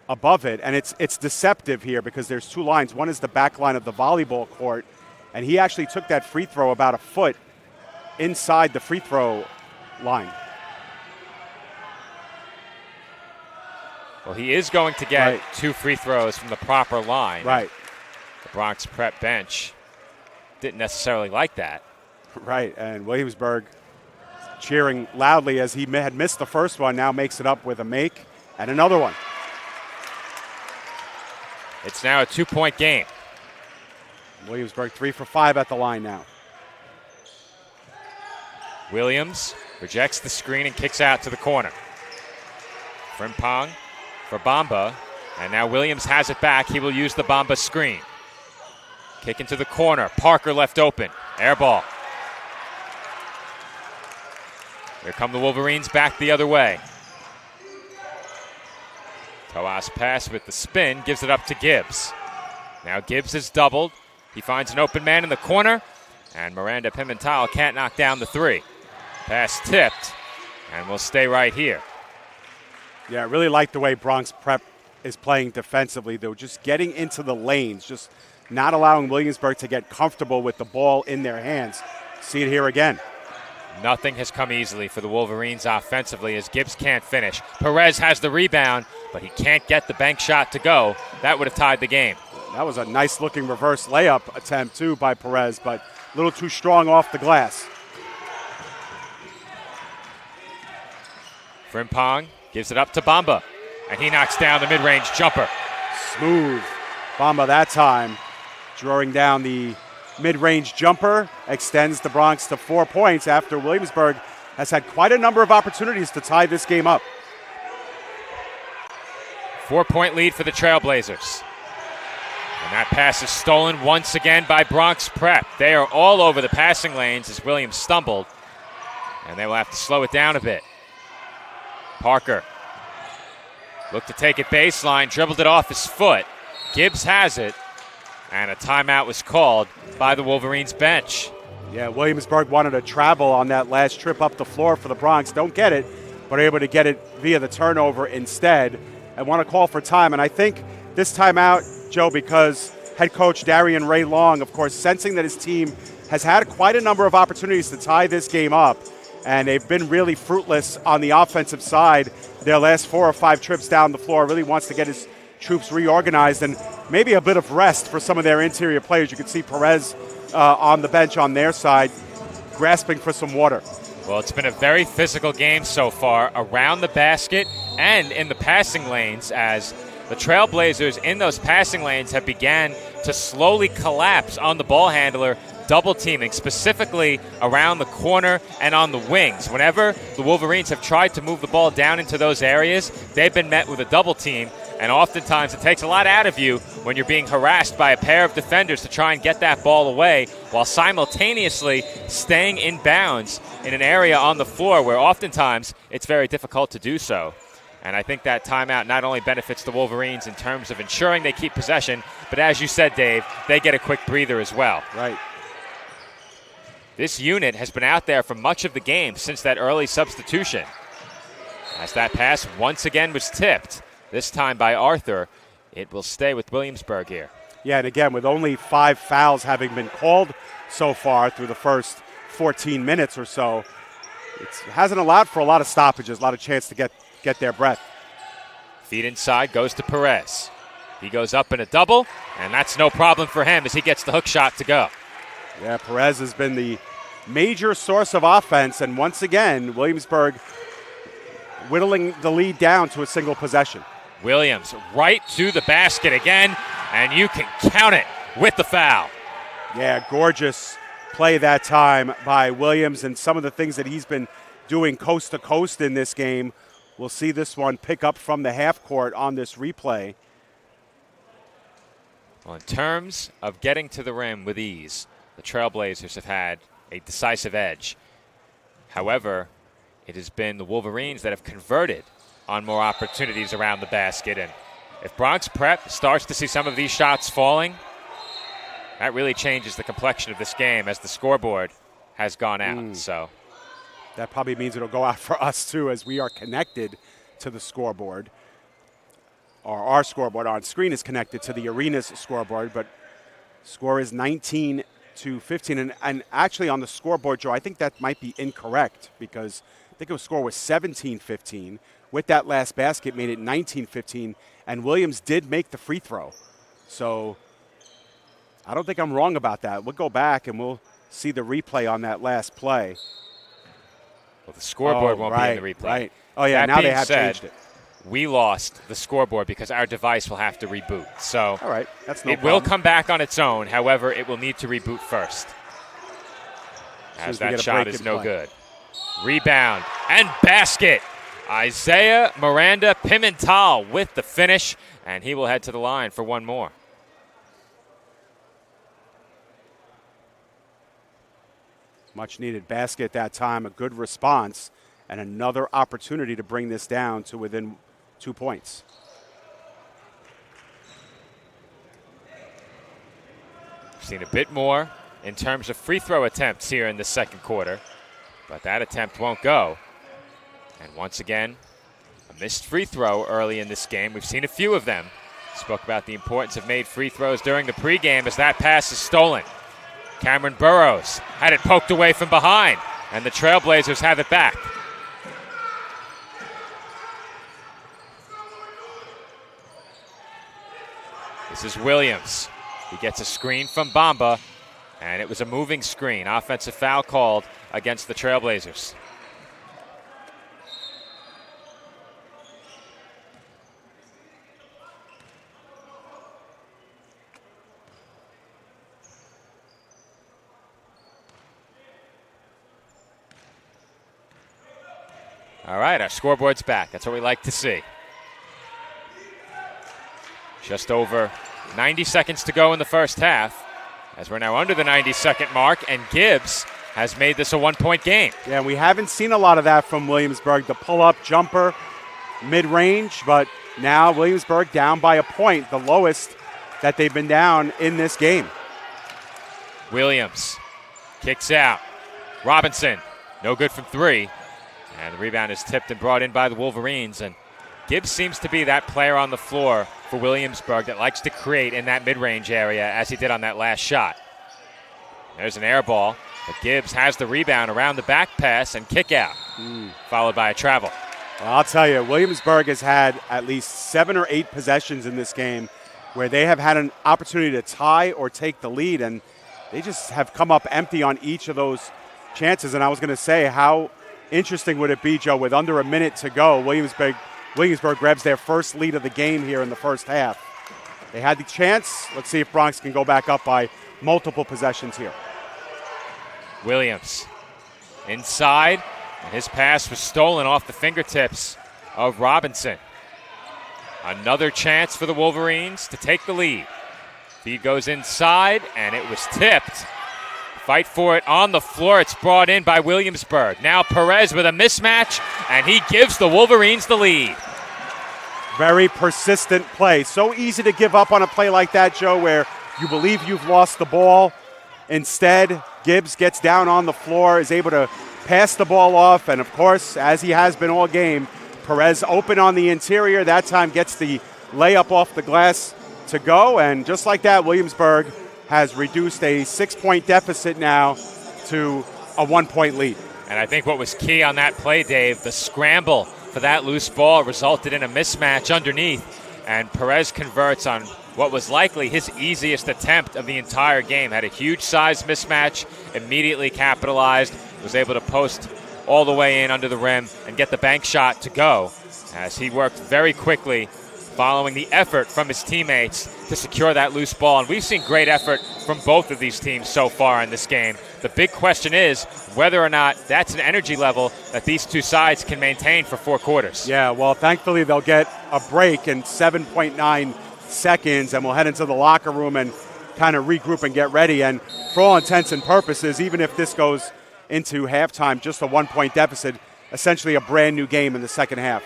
above it, and it's deceptive here because there's 2 lines. One is the back line of the volleyball court, and he actually took that free throw about a foot inside the free throw line. Well, he is going to get 2 free throws from the proper line. Right. The Bronx Prep bench didn't necessarily like that. Right, and Williamsburg cheering loudly as he had missed the first one, now makes it up with a make and another one. It's now a 2-point game. Williamsburg 3 for 5 at the line now. Williams rejects the screen and kicks out to the corner. Frimpong for Bamba, and now Williams has it back. He will use the Bamba screen. Kick into the corner. Parker left open. Air ball. Here come the Wolverines back the other way. Toas pass with the spin, gives it up to Gibbs. Now Gibbs is doubled. He finds an open man in the corner, and Miranda Pimentel can't knock down the 3. Pass tipped, and will stay right here. Yeah, I really like the way Bronx Prep is playing defensively, though, just getting into the lanes, just not allowing Williamsburg to get comfortable with the ball in their hands. See it here again. Nothing has come easily for the Wolverines offensively as Gibbs can't finish. Perez has the rebound, but he can't get the bank shot to go. That would have tied the game. That was a nice-looking reverse layup attempt, too, by Perez, but a little too strong off the glass. Frimpong gives it up to Bamba, and he knocks down the mid-range jumper. Smooth. Bamba that time, drawing down the mid-range jumper, extends the Bronx to 4 points after Williamsburg has had quite a number of opportunities to tie this game up. 4-point lead for the Trailblazers. And that pass is stolen once again by Bronx Prep. They are all over the passing lanes as Williams stumbled, and they will have to slow it down a bit. Parker looked to take it baseline, dribbled it off his foot. Gibbs has it, and a timeout was called by the Wolverines bench. Yeah, Williamsburg wanted to travel on that last trip up the floor for the Bronx. Don't get it, but are able to get it via the turnover instead and want to call for time. And I think this timeout, Joe, because head coach Darian Ray Long, of course, sensing that his team has had quite a number of opportunities to tie this game up, and they've been really fruitless on the offensive side their last 4 or 5 trips down the floor, really wants to get his troops reorganized and maybe a bit of rest for some of their interior players. You can see Perez on the bench on their side grasping for some water. Well, it's been a very physical game so far around the basket and in the passing lanes as the Trailblazers in those passing lanes have began to slowly collapse on the ball handler, double teaming, specifically around the corner and on the wings. Whenever the Wolverines have tried to move the ball down into those areas, they've been met with a double team, and oftentimes it takes a lot out of you when you're being harassed by a pair of defenders to try and get that ball away while simultaneously staying in bounds in an area on the floor where oftentimes it's very difficult to do so. And I think that timeout not only benefits the Wolverines in terms of ensuring they keep possession, but as you said, Dave, they get a quick breather as well. Right. This unit has been out there for much of the game since that early substitution. As that pass once again was tipped, this time by Arthur, it will stay with Williamsburg here. Yeah, and again, with only 5 fouls having been called so far through the first 14 minutes or so, it hasn't allowed for a lot of stoppages, a lot of chance to get their breath. Feed inside goes to Perez. He goes up in a double, and that's no problem for him as he gets the hook shot to go. Yeah, Perez has been the major source of offense, and once again, Williamsburg whittling the lead down to a single possession. Williams right to the basket again, and you can count it with the foul. Yeah, gorgeous play that time by Williams, and some of the things that he's been doing coast to coast in this game. We'll see this one pick up from the half court on this replay. Well, in terms of getting to the rim with ease, the Trailblazers have had a decisive edge. However, it has been the Wolverines that have converted on more opportunities around the basket. And if Bronx Prep starts to see some of these shots falling, that really changes the complexion of this game as the scoreboard has gone out. So that probably means it'll go out for us too, as we are connected to the scoreboard. Or our scoreboard on screen is connected to the arena's scoreboard, but score is 19-15. And actually on the scoreboard, Joe, I think that might be incorrect because I think the score was 17-15 with that last basket made it 19-15, and Williams did make the free throw. So I don't think I'm wrong about that. We'll go back and we'll see the replay on that last play. Well, the scoreboard won't be in the replay. Right. Oh, yeah, that now they being have said, changed it. We lost the scoreboard because our device will have to reboot. So all right, that's no it problem. will come back on its own. However, it will need to reboot first. As that shot is no good. Rebound and basket. Isaiah Miranda Pimental with the finish, and he will head to the line for one more. Much needed basket that time, a good response, and another opportunity to bring this down to within 2 points. We've seen a bit more in terms of free throw attempts here in the second quarter, but that attempt won't go. And once again, a missed free throw early in this game. We've seen a few of them. Spoke about the importance of made free throws during the pregame as that pass is stolen. Cameron Burrows had it poked away from behind, and the Trailblazers have it back. This is Williams. He gets a screen from Bamba, and it was a moving screen. Offensive foul called against the Trailblazers. All right, our scoreboard's back. That's what we like to see. Just over 90 seconds to go in the first half, as we're now under the 90-second mark, and Gibbs has made this a one-point game. Yeah, we haven't seen a lot of that from Williamsburg, the pull-up jumper, mid-range, but now Williamsburg down by a point, the lowest that they've been down in this game. Williams kicks out. Robinson, no good from three. And the rebound is tipped and brought in by the Wolverines. And Gibbs seems to be that player on the floor for Williamsburg that likes to create in that mid-range area, as he did on that last shot. There's an air ball, but Gibbs has the rebound around the back pass and kick out, followed by a travel. Well, I'll tell you, Williamsburg has had at least 7 or 8 possessions in this game where they have had an opportunity to tie or take the lead, and they just have come up empty on each of those chances. And I was going to say, how interesting would it be, Joe, with under a minute to go, Williamsburg grabs their first lead of the game here in the first half. They had the chance. Let's see if Bronx can go back up by multiple possessions here. Williams inside, and his pass was stolen off the fingertips of Robinson. Another chance for the Wolverines to take the lead. Feed goes inside, and it was tipped. Fight for it on the floor. It's brought in by Williamsburg. Now Perez with a mismatch, and he gives the Wolverines the lead. Very persistent play. So easy to give up on a play like that, Joe, where you believe you've lost the ball. Instead, Gibbs gets down on the floor, is able to pass the ball off, and of course, as he has been all game, Perez open on the interior. That time gets the layup off the glass to go, and just like that, Williamsburg has reduced a 6-point deficit now to a 1-point lead. And I think what was key on that play, Dave, the scramble for that loose ball resulted in a mismatch underneath, and Perez converts on what was likely his easiest attempt of the entire game. Had a huge size mismatch, immediately capitalized, was able to post all the way in under the rim and get the bank shot to go, as he worked very quickly following the effort from his teammates to secure that loose ball. And we've seen great effort from both of these teams so far in this game. The big question is whether or not that's an energy level that these two sides can maintain for 4 quarters. Yeah, well, thankfully they'll get a break in 7.9 seconds, and we'll head into the locker room and kind of regroup and get ready. And for all intents and purposes, even if this goes into halftime, just a 1-point deficit, essentially a brand new game in the second half.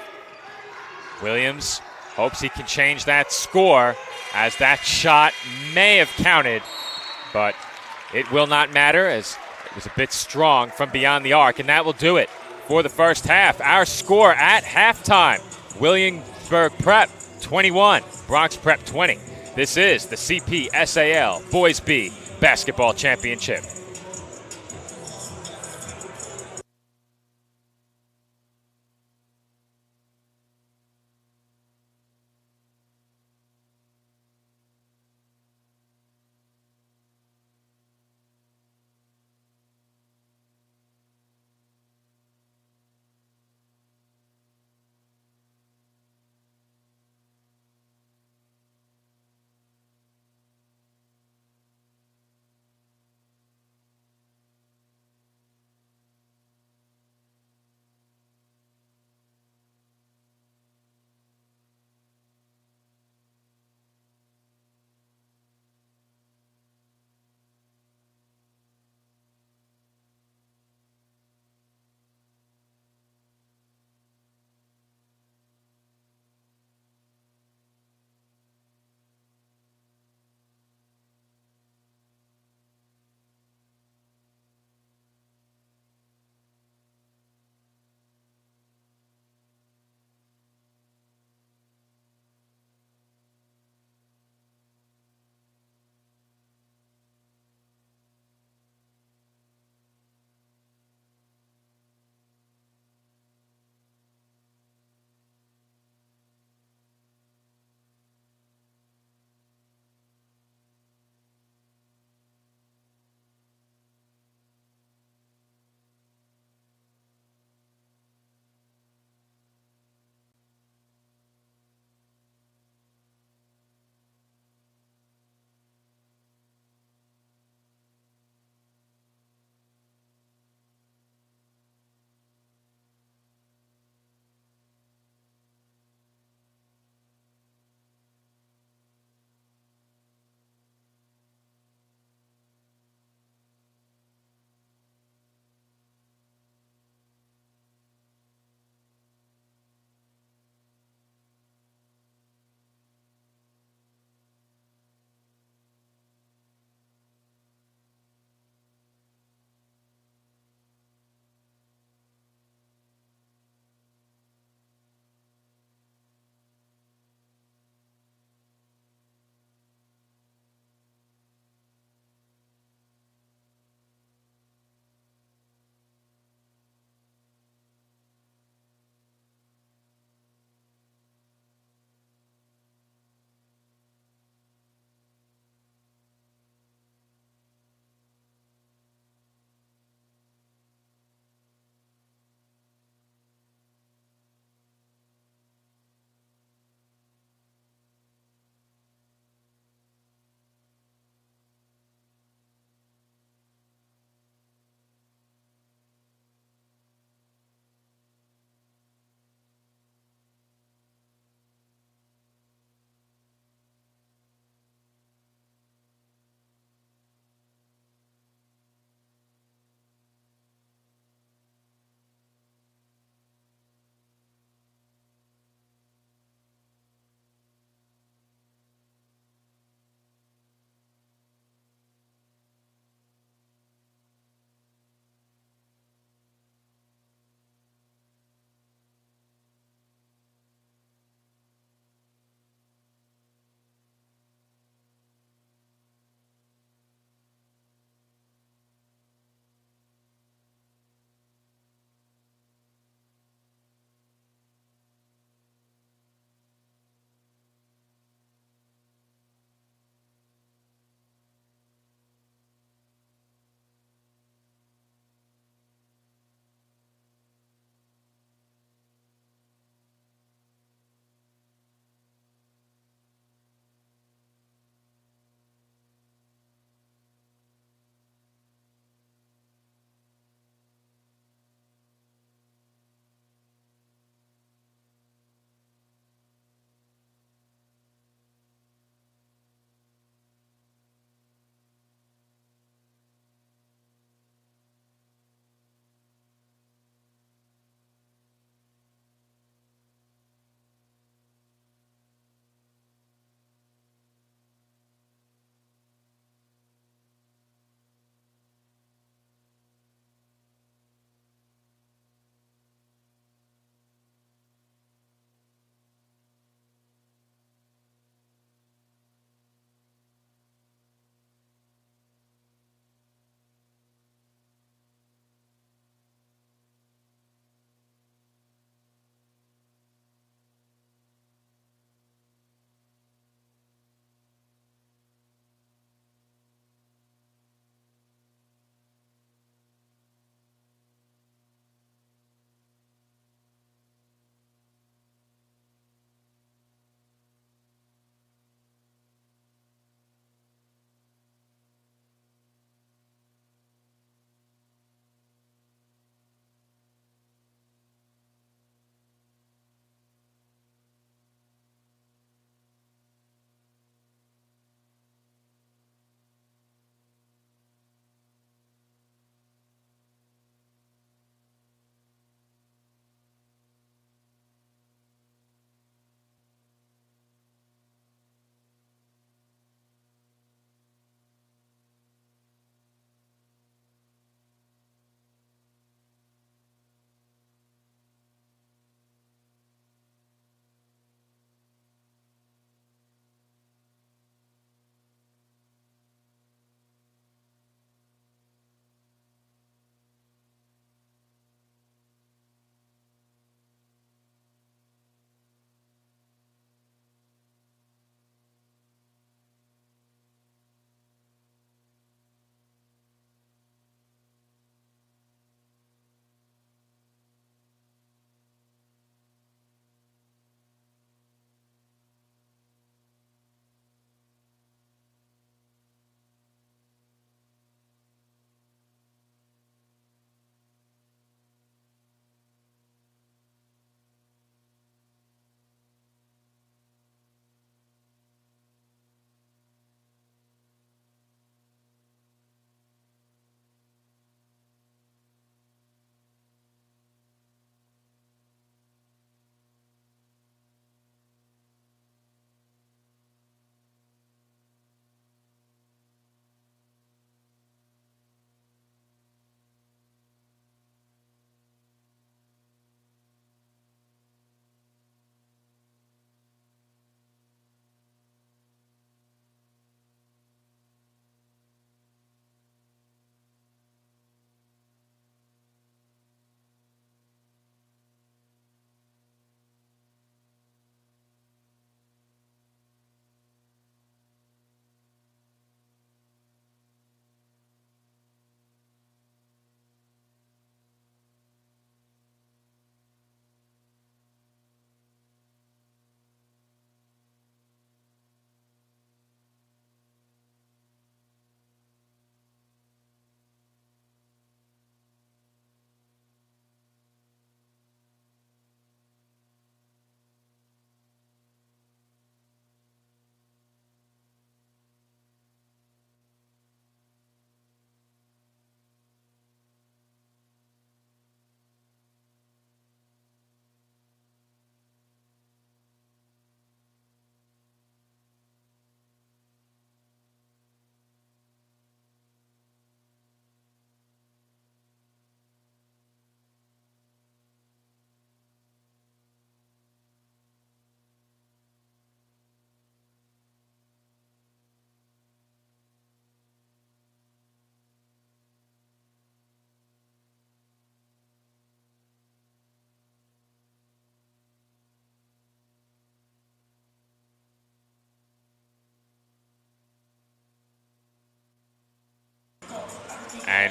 Williams hopes he can change that score, as that shot may have counted, but it will not matter, as it was a bit strong from beyond the arc, and that will do it for the first half. Our score at halftime: Williamsburg Prep 21, Bronx Prep 20. This is the CPSAL Boys B Basketball Championship.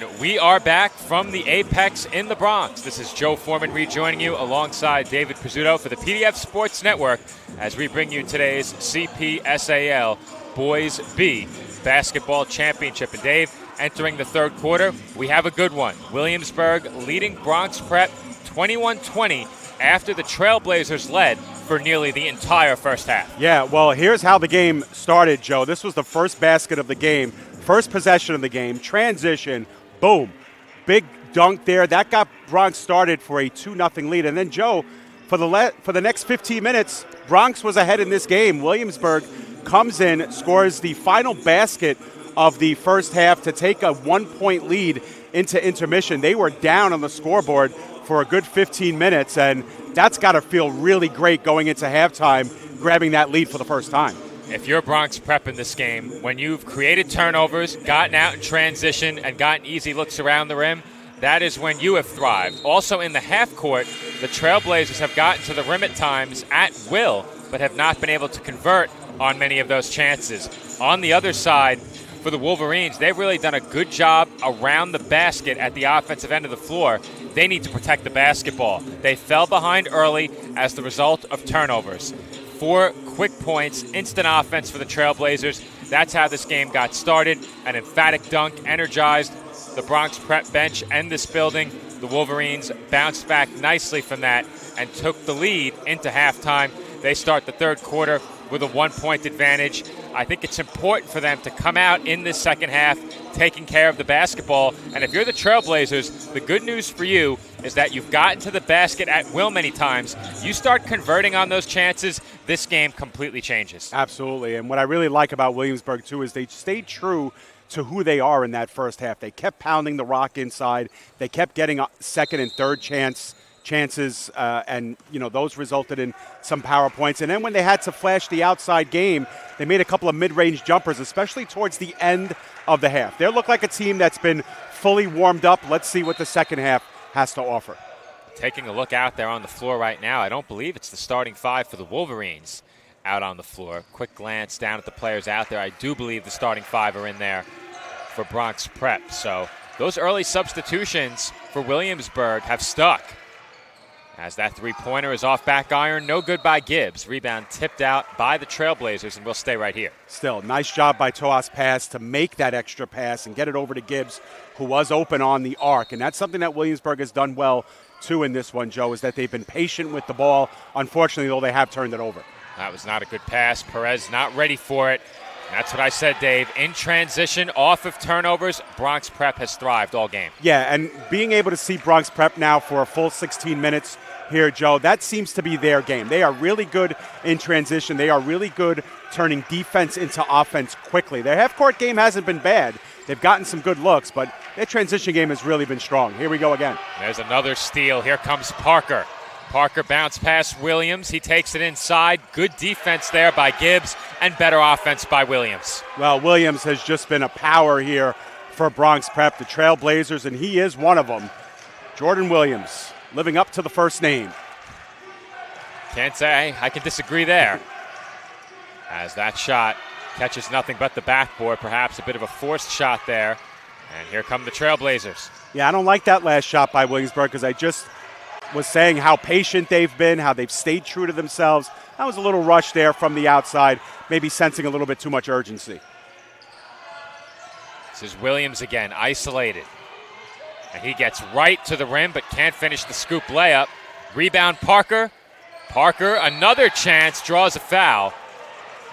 And we are back from the Apex in the Bronx. This is Joe Foreman rejoining you alongside David Pizzuto for the PDF Sports Network as we bring you today's CPSAL Boys B Basketball Championship. And Dave, entering the third quarter, we have a good one. Williamsburg leading Bronx Prep 21-20 after the Trailblazers led for nearly the entire first half. Yeah, well, here's how the game started, Joe. This was the first basket of the game, first possession of the game, transition, boom. Big dunk there. That got Bronx started for a 2-0 lead. And then, Joe, for the next 15 minutes, Bronx was ahead in this game. Williamsburg comes in, scores the final basket of the first half to take a 1-point lead into intermission. They were down on the scoreboard for a good 15 minutes, and that's got to feel really great going into halftime, grabbing that lead for the first time. If you're Bronx Prep in this game, when you've created turnovers, gotten out in transition, and gotten easy looks around the rim, that is when you have thrived. Also in the half court, the Trailblazers have gotten to the rim at times at will, but have not been able to convert on many of those chances. On the other side, for the Wolverines, they've really done a good job around the basket at the offensive end of the floor. They need to protect the basketball. They fell behind early as the result of turnovers. 4 quick points, instant offense for the Trailblazers. That's how this game got started. An emphatic dunk energized the Bronx Prep bench and this building. The Wolverines bounced back nicely from that and took the lead into halftime. They start the third quarter with a 1-point advantage. I think it's important for them to come out in this second half taking care of the basketball. And if you're the Trailblazers, the good news for you is that you've gotten to the basket at will many times. You start converting on those chances, this game completely changes. Absolutely. And what I really like about Williamsburg, too, is they stayed true to who they are in that first half. They kept pounding the rock inside. They kept getting second and third chances, and those resulted in some power points. And then when they had to flash the outside game, they made a couple of mid-range jumpers, especially towards the end of the half. They look like a team that's been fully warmed up. Let's see what the second half has to offer. Taking a look out there on the floor right now, I don't believe it's the starting 5 for the Wolverines out on the floor. Quick glance down at the players out there. I do believe the starting 5 are in there for Bronx Prep. So those early substitutions for Williamsburg have stuck. As that three-pointer is off back iron, no good by Gibbs. Rebound tipped out by the Trailblazers, and we'll stay right here. Still, nice job by Toas Pass to make that extra pass and get it over to Gibbs, who was open on the arc. And that's something that Williamsburg has done well, too, in this one, Joe, is that they've been patient with the ball. Unfortunately, though, they have turned it over. That was not a good pass. Perez not ready for it. That's what I said, Dave. In transition, off of turnovers, Bronx Prep has thrived all game. Yeah, and being able to see Bronx Prep now for a full 16 minutes here, Joe, that seems to be their game. They are really good in transition. They are really good turning defense into offense quickly. Their half-court game hasn't been bad. They've gotten some good looks, but their transition game has really been strong. Here we go again. There's another steal. Here comes Parker. Parker bounced past Williams. He takes it inside. Good defense there by Gibbs and better offense by Williams. Well, Williams has just been a power here for Bronx Prep, the Trailblazers, and he is one of them. Jordan Williams, living up to the first name. Can't say I can disagree there. As that shot catches nothing but the backboard, perhaps a bit of a forced shot there. And here come the Trailblazers. Yeah, I don't like that last shot by Williamsburg because I just was saying how patient they've been, how they've stayed true to themselves. That was a little rush there from the outside, maybe sensing a little bit too much urgency. This is Williams again, isolated. And he gets right to the rim but can't finish the scoop layup. Rebound Parker. Parker, another chance, draws a foul.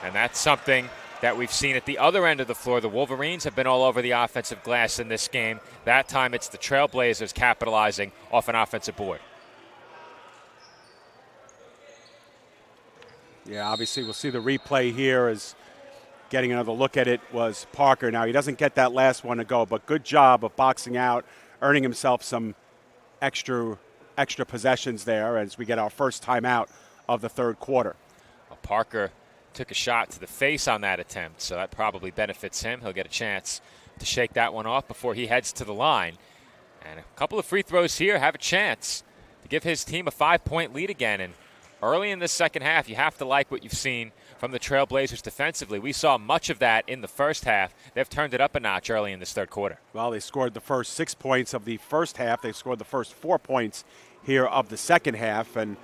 And that's something that we've seen at the other end of the floor. The Wolverines have been all over the offensive glass in this game. That time it's the Trailblazers capitalizing off an offensive board. Yeah, obviously we'll see the replay here as getting another look at it was Parker. Now he doesn't get that last one to go, but good job of boxing out, earning himself some extra possessions there as we get our first timeout of the third quarter. Well, Parker took a shot to the face on that attempt, so that probably benefits him. He'll get a chance to shake that one off before he heads to the line. And a couple of free throws here have a chance to give his team a 5-point lead again. And early in this second half, you have to like what you've seen from the Trailblazers defensively. We saw much of that in the first half. They've turned it up a notch early in this third quarter. Well, they scored the first 6 points of the first half. They scored the first 4 points here of the second half. And,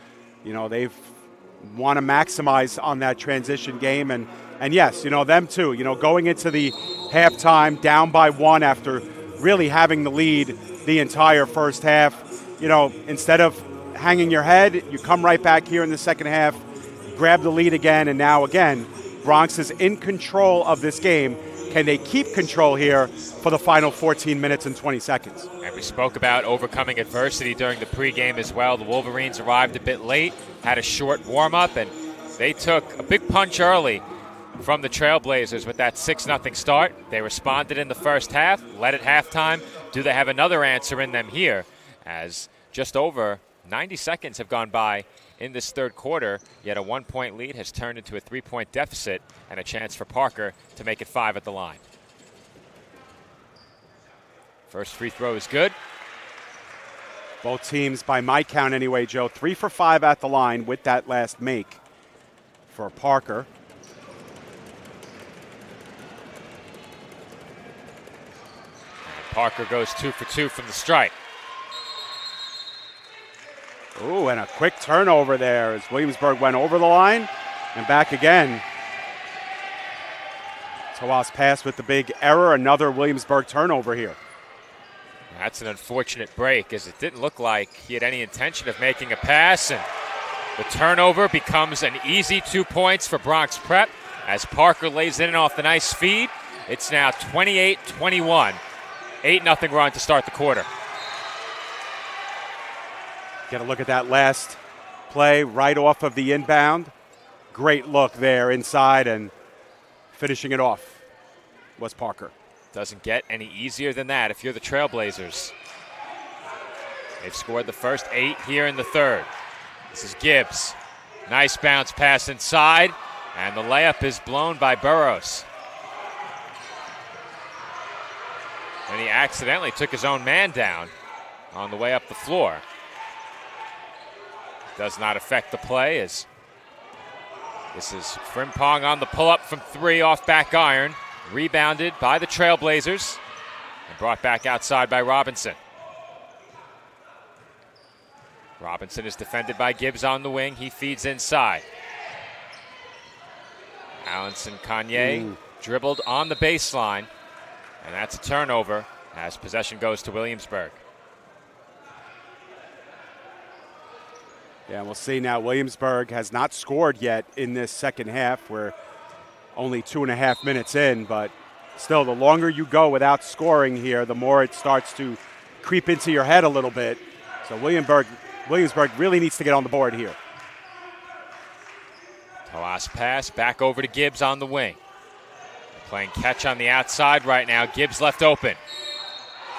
they've want to maximize on that transition game. And yes, them too, going into the halftime down by 1 after really having the lead the entire first half, instead of hanging your head, you come right back here in the second half, grab the lead again, and now again, Bronx is in control of this game. Can they keep control here for the final 14 minutes and 20 seconds? And we spoke about overcoming adversity during the pregame as well. The Wolverines arrived a bit late, had a short warm-up, and they took a big punch early from the Trailblazers with that 6-0 start. They responded in the first half, led at halftime. Do they have another answer in them here? As just over 90 seconds have gone by in this third quarter, yet a 1-point lead has turned into a 3-point deficit and a chance for Parker to make it 5 at the line. First free throw is good. Both teams, by my count anyway, Joe, 3 for 5 at the line with that last make for Parker. Parker goes 2 for 2 from the stripe. Ooh, and a quick turnover there as Williamsburg went over the line and back again. Tawas pass with the big error, another Williamsburg turnover here. That's an unfortunate break, as it didn't look like he had any intention of making a pass, and the turnover becomes an easy 2 points for Bronx Prep as Parker lays in off the nice feed. It's now 28-21, 8-0 run to start the quarter. Get a look at that last play right off of the inbound. Great look there inside, and finishing it off was Parker. Doesn't get any easier than that if you're the Trailblazers. They've scored the first 8 here in the third. This is Gibbs. Nice bounce pass inside, and the layup is blown by Burrows. And he accidentally took his own man down on the way up the floor. Does not affect the play, as this is Frimpong on the pull-up from 3 off back iron. Rebounded by the Trailblazers and brought back outside by Robinson. Robinson is defended by Gibbs on the wing. He feeds inside. Allenson Kanye dribbled on the baseline, and that's a turnover as possession goes to Williamsburg. Yeah, we'll see now. Williamsburg has not scored yet in this second half. We're only 2.5 minutes in, but still, the longer you go without scoring here, the more it starts to creep into your head a little bit. So Williamsburg really needs to get on the board here. Tawas pass back over to Gibbs on the wing. They're playing catch on the outside right now. Gibbs left open.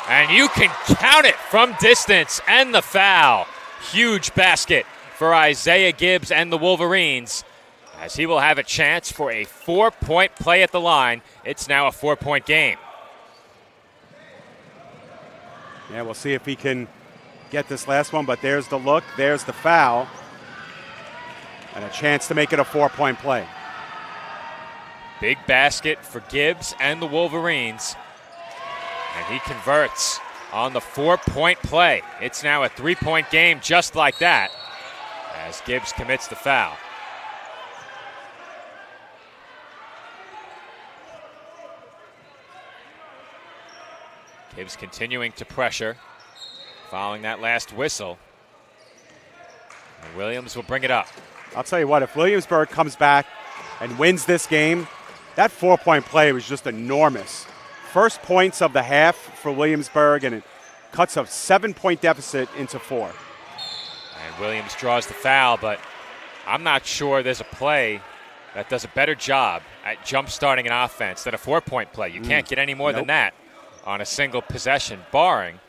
And you can count it from distance, and the foul. Huge basket for Isaiah Gibbs and the Wolverines, as he will have a chance for a 4-point play at the line. It's now a 4-point game. Yeah, we'll see if he can get this last one, but there's the look, there's the foul, and a chance to make it a 4-point play. Big basket for Gibbs and the Wolverines, and he converts on the 4-point play. It's now a 3-point game just like that, as Gibbs commits the foul. Gibbs continuing to pressure following that last whistle. And Williams will bring it up. I'll tell you what, if Williamsburg comes back and wins this game, that 4-point play was just enormous. First points of the half for Williamsburg, and it cuts a 7-point deficit into 4. And Williams draws the foul, but I'm not sure there's a play that does a better job at jump-starting an offense than a 4-point play. You can't get any more than that on a single possession, barring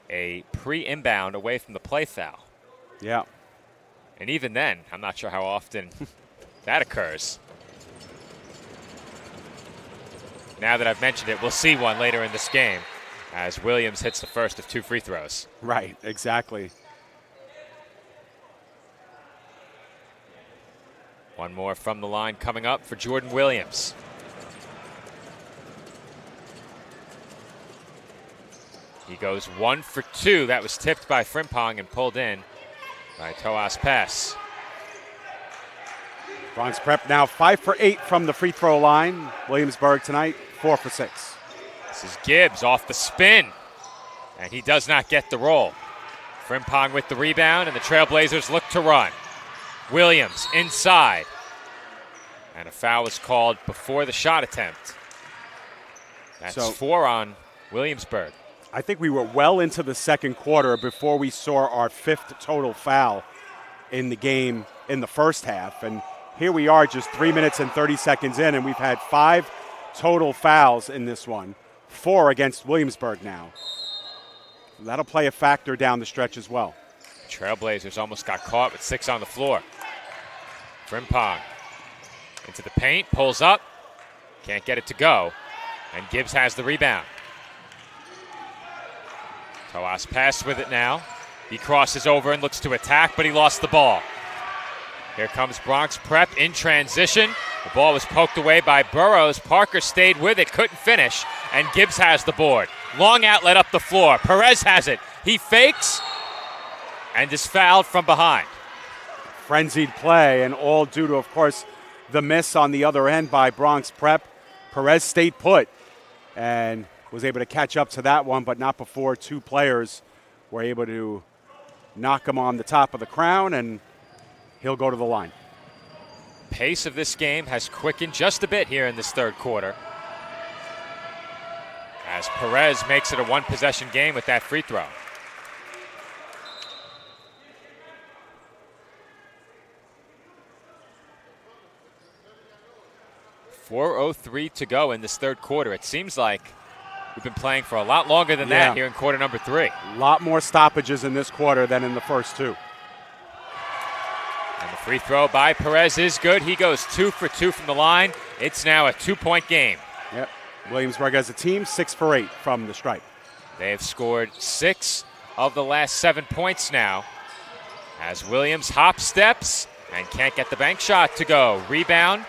a pre-inbound away from the play foul. Yeah. And even then, I'm not sure how often that occurs. Now that I've mentioned it, we'll see one later in this game as Williams hits the first of 2 free throws. Right, exactly. One more from the line coming up for Jordan Williams. He goes 1 for 2. That was tipped by Frimpong and pulled in by Toas Pass. Bronx Prep now 5 for 8 from the free throw line. Williamsburg tonight 4 for 6. This is Gibbs off the spin, and he does not get the roll. Frimpong with the rebound, and the Trailblazers look to run. Williams inside, and a foul was called before the shot attempt. That's 4 on Williamsburg. I think we were well into the second quarter before we saw our 5th total foul in the game in the first half. And here we are just 3 minutes and 30 seconds in, and we've had 5 total fouls in this one, 4 against Williamsburg now. That'll play a factor down the stretch as well. Trailblazers almost got caught with 6 on the floor. Frimpong into the paint, pulls up, can't get it to go, and Gibbs has the rebound. Toas Pass with it now. He crosses over and looks to attack, but he lost the ball. Here comes Bronx Prep in transition. The ball was poked away by Burrows. Parker stayed with it, couldn't finish, and Gibbs has the board. Long outlet up the floor. Perez has it. He fakes and is fouled from behind. Frenzied play, and all due to, of course, the miss on the other end by Bronx Prep. Perez stayed put and was able to catch up to that one, but not before 2 players were able to knock him on the top of the crown, and he'll go to the line. Pace of this game has quickened just a bit here in this third quarter, as Perez makes it a 1-possession game with that free throw. .403 to go in this third quarter. It seems like we've been playing for a lot longer than that here in quarter number 3. A lot more stoppages in this quarter than in the first 2. And the free throw by Perez is good. He goes 2 for 2 from the line. It's now a 2-point game. Yep. Williamsburg as a team, 6 for 8 from the stripe. They have scored 6 of the last 7 points now, as Williams hop steps and can't get the bank shot to go. Rebound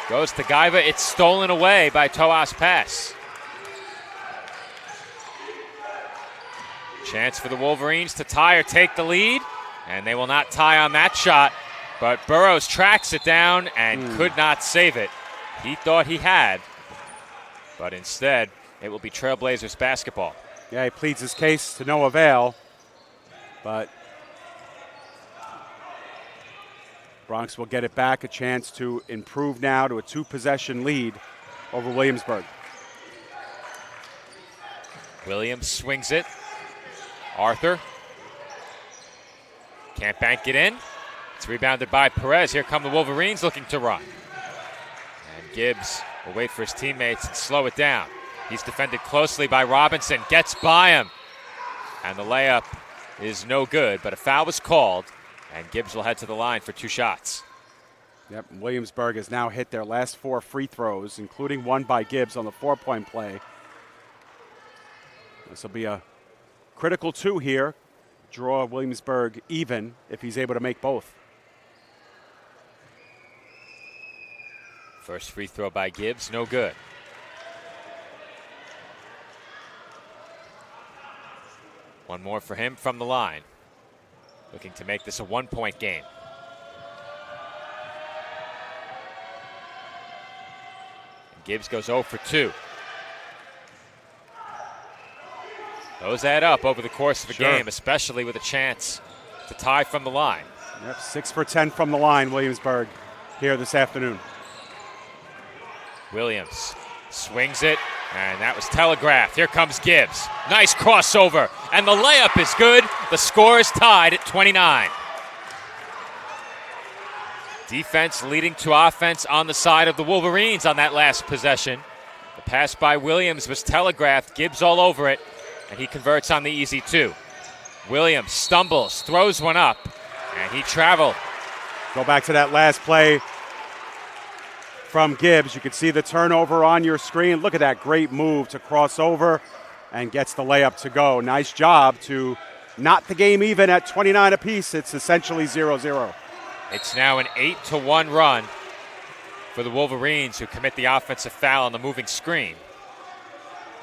goes to Gaiva. It's stolen away by Toas Pass. Chance for the Wolverines to tie or take the lead, and they will not tie on that shot. But Burrows tracks it down and could not save it. He thought he had, but instead it will be Trailblazers basketball. Yeah, he pleads his case to no avail, but Bronx will get it back, a chance to improve now to a 2-possession lead over Williamsburg. Williams swings it. Arthur can't bank it in. It's rebounded by Perez. Here come the Wolverines looking to run. And Gibbs will wait for his teammates and slow it down. He's defended closely by Robinson. Gets by him. And the layup is no good, but a foul was called, and Gibbs will head to the line for 2 shots. Yep, Williamsburg has now hit their last 4 free throws, including one by Gibbs on the 4-point play. This will be a critical 2 here. Draw Williamsburg even if he's able to make both. First free throw by Gibbs, no good. One more for him from the line. Looking to make this a 1-point game. And Gibbs goes 0 for 2. Those add up over the course of a game, especially with a chance to tie from the line. Yep, 6 for 10 from the line, Williamsburg, here this afternoon. Williams swings it, and that was telegraphed. Here comes Gibbs. Nice crossover, and the layup is good. The score is tied at 29. Defense leading to offense on the side of the Wolverines on that last possession. The pass by Williams was telegraphed. Gibbs all over it, and he converts on the easy 2. Williams stumbles, throws one up, and he traveled. Go back to that last play from Gibbs. You can see the turnover on your screen. Look at that great move to cross over and gets the layup to go. Nice job to knot the game even at 29 apiece. It's essentially 0-0. It's now an 8-1 run for the Wolverines, who commit the offensive foul on the moving screen.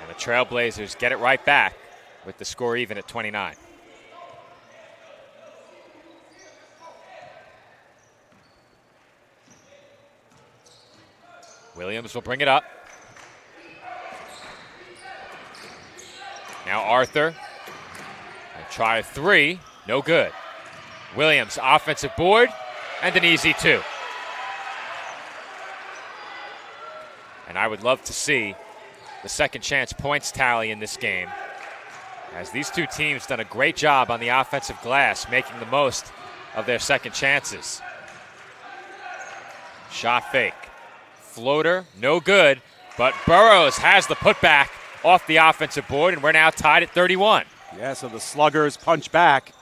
And the Trailblazers get it right back with the score even at 29. Williams will bring it up. Now Arthur. And try a three. No good. Williams, offensive board, and an easy two. And I would love to see the second chance points tally in this game, as these two teams done a great job on the offensive glass, making the most of their second chances. Shot fake. Floater, no good, but Burrows has the putback off the offensive board, and we're now tied at 31. Yeah, so the Sluggers punch back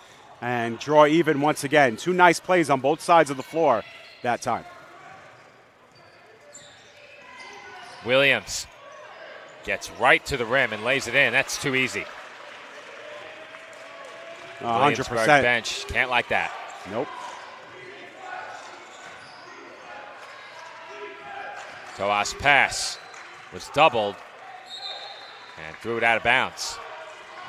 and draw even once again. Two nice plays on both sides of the floor that time. Williams gets right to the rim and lays it in. That's too easy. 100%. Bench can't like that. Nope. Toas' pass was doubled and threw it out of bounds.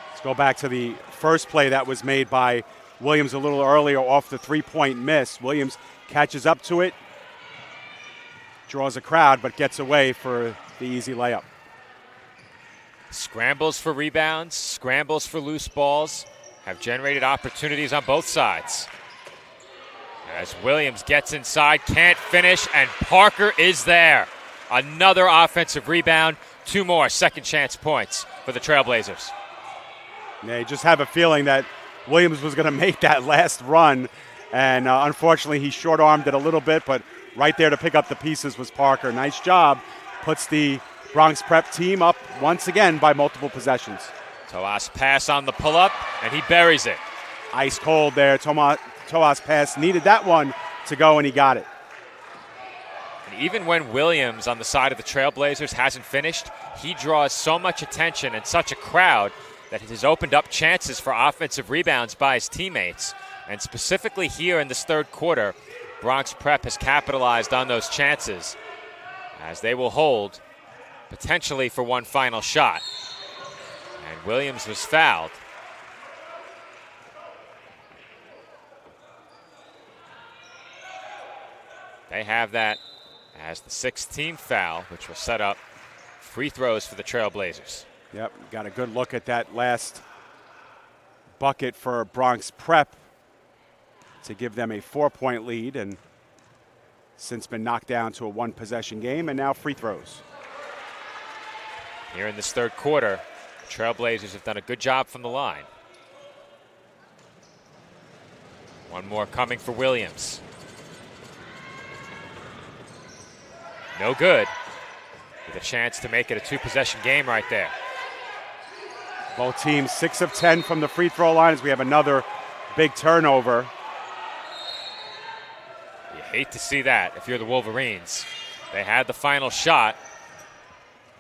Let's go back to the first play that was made by Williams a little earlier off the three-point miss. Williams catches up to it, draws a crowd, but gets away for the easy layup. Scrambles for rebounds, scrambles for loose balls have generated opportunities on both sides. As Williams gets inside, can't finish, and Parker is there. Another offensive rebound, two more second chance points for the Trailblazers. They just have a feeling that Williams was going to make that last run, and unfortunately he short-armed it a little bit, but right there to pick up the pieces was Parker. Nice job. Puts the Bronx Prep team up once again by multiple possessions. Toas' pass on the pull-up, and he buries it. Ice cold there. Toas' pass needed that one to go, and he got it. And even when Williams on the side of the Trailblazers hasn't finished, he draws so much attention and such a crowd that it has opened up chances for offensive rebounds by his teammates. And specifically here in this third quarter, Bronx Prep has capitalized on those chances, as they will hold potentially for one final shot. And Williams was fouled. They have that as the 16th foul, which will set up free throws for the Trailblazers. Yep, got a good look at that last bucket for Bronx Prep to give them a 4-point lead, and since been knocked down to a one-possession game, and now free throws. Here in this third quarter, the Trailblazers have done a good job from the line. One more coming for Williams. No good. With a chance to make it a two-possession game right there. Both teams 6 of 10 from the free throw line as we have another big turnover. You hate to see that if you're the Wolverines. They had the final shot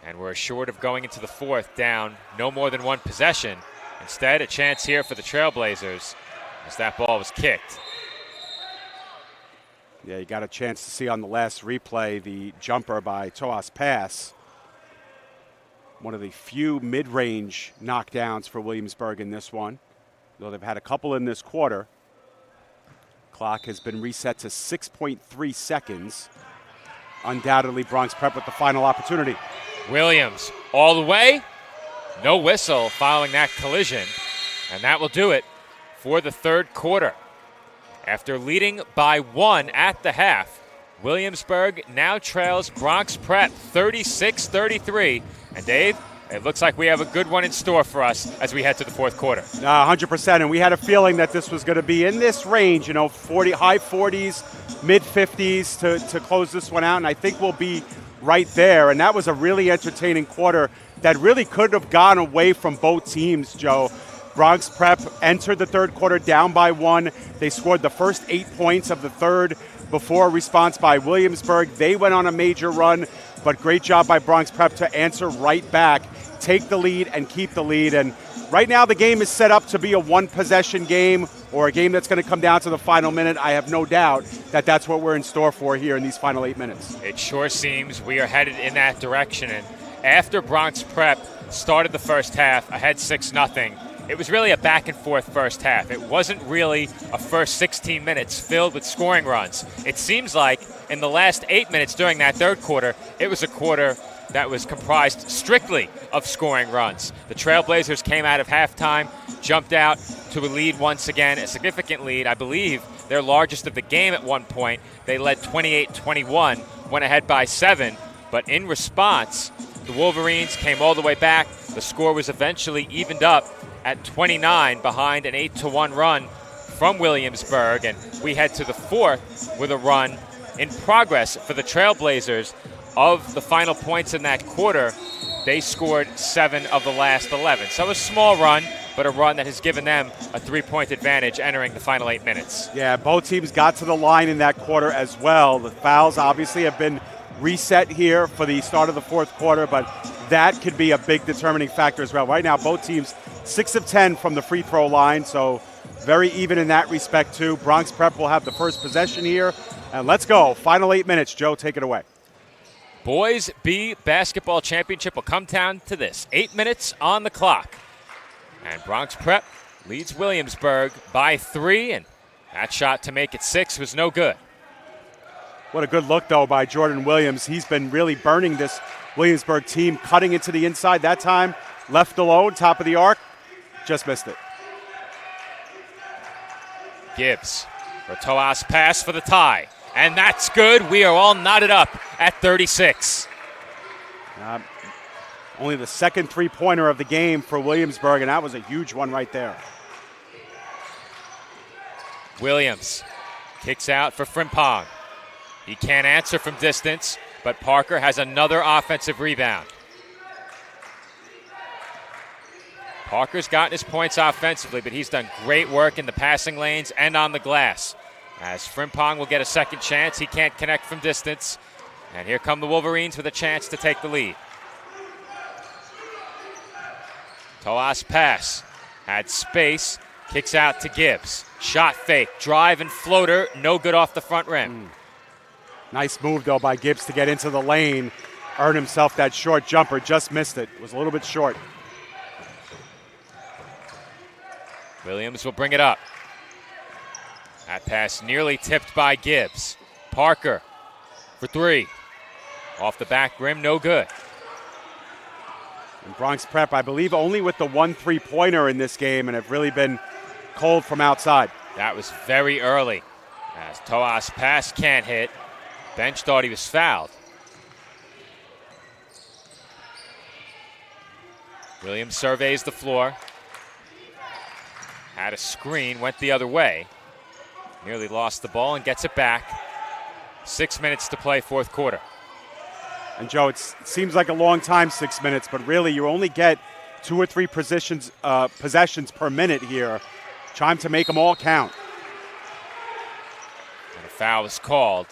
and were assured of going into the fourth down no more than one possession. Instead, a chance here for the Trailblazers as that ball was kicked. Yeah, you got a chance to see on the last replay the jumper by Toas' pass. One of the few mid-range knockdowns for Williamsburg in this one, though they've had a couple in this quarter. Clock has been reset to 6.3 seconds. Undoubtedly, Bronx Prep with the final opportunity. Williams all the way. No whistle following that collision. And that will do it for the third quarter. After leading by one at the half, Williamsburg now trails Bronx Prep 36-33. And Dave, it looks like we have a good one in store for us as we head to the fourth quarter. 100%, and we had a feeling that this was going to be in this range, high 40s, mid 50s to close this one out, and I think we'll be right there. And that was a really entertaining quarter that really could have gone away from both teams, Joe. Bronx Prep entered the third quarter down by one. They scored the first 8 points of the third before a response by Williamsburg. They went on a major run, but great job by Bronx Prep to answer right back, take the lead and keep the lead. And right now the game is set up to be a one-possession game or a game that's going to come down to the final minute. I have no doubt that that's what we're in store for here in these final 8 minutes. It sure seems we are headed in that direction. And after Bronx Prep started the first half ahead 6-0, it was really a back-and-forth first half. It wasn't really a first 16 minutes filled with scoring runs. It seems like in the last 8 minutes during that third quarter, it was a quarter that was comprised strictly of scoring runs. The Trailblazers came out of halftime, jumped out to a lead once again, a significant lead, I believe their largest of the game at one point. They led 28-21, went ahead by 7, but in response, the Wolverines came all the way back. The score was eventually evened up at 29 behind an 8-1 run from Williamsburg, and we head to the fourth with a run in progress for the Trailblazers. Of the final points in that quarter, they scored 7 of the last 11. So a small run, but a run that has given them a 3-point advantage entering the final 8 minutes. Yeah, both teams got to the line in that quarter as well. The fouls obviously have been reset here for the start of the fourth quarter, but that could be a big determining factor as well. Right now, both teams 6 of 10 from the free throw line, so very even in that respect too. Bronx Prep will have the first possession here, and let's go. Final 8 minutes. Joe, take it away. Boys B basketball championship will come down to this. 8 minutes on the clock. And Bronx Prep leads Williamsburg by 3, and that shot to make it 6 was no good. What a good look, though, by Jordan Williams. He's been really burning this Williamsburg team, cutting into the inside. That time, left alone, top of the arc, just missed it. Gibbs for a Toas pass for the tie. And that's good. We are all knotted up at 36. Only the second three-pointer of the game for Williamsburg, and that was a huge one right there. Williams kicks out for Frimpong. He can't answer from distance, but Parker has another offensive rebound. Parker's gotten his points offensively, but he's done great work in the passing lanes and on the glass. As Frimpong will get a second chance, he can't connect from distance. And here come the Wolverines with a chance to take the lead. Toas pass, had space, kicks out to Gibbs. Shot fake, drive and floater, no good off the front rim. Nice move, though, by Gibbs to get into the lane, earn himself that short jumper, just missed it. It was a little bit short. Williams will bring it up. That pass nearly tipped by Gibbs. Parker for 3. Off the back rim, no good. And Bronx Prep, I believe, only with the 1 3-pointer in this game and have really been cold from outside. That was very early. As Toas pass can't hit. Bench thought he was fouled. Williams surveys the floor. Had a screen, went the other way. Nearly lost the ball and gets it back. 6 minutes to play, fourth quarter. And Joe, it seems like a long time, 6 minutes, but really you only get 2 or 3 possessions per minute here. Time to make them all count. And a foul is called,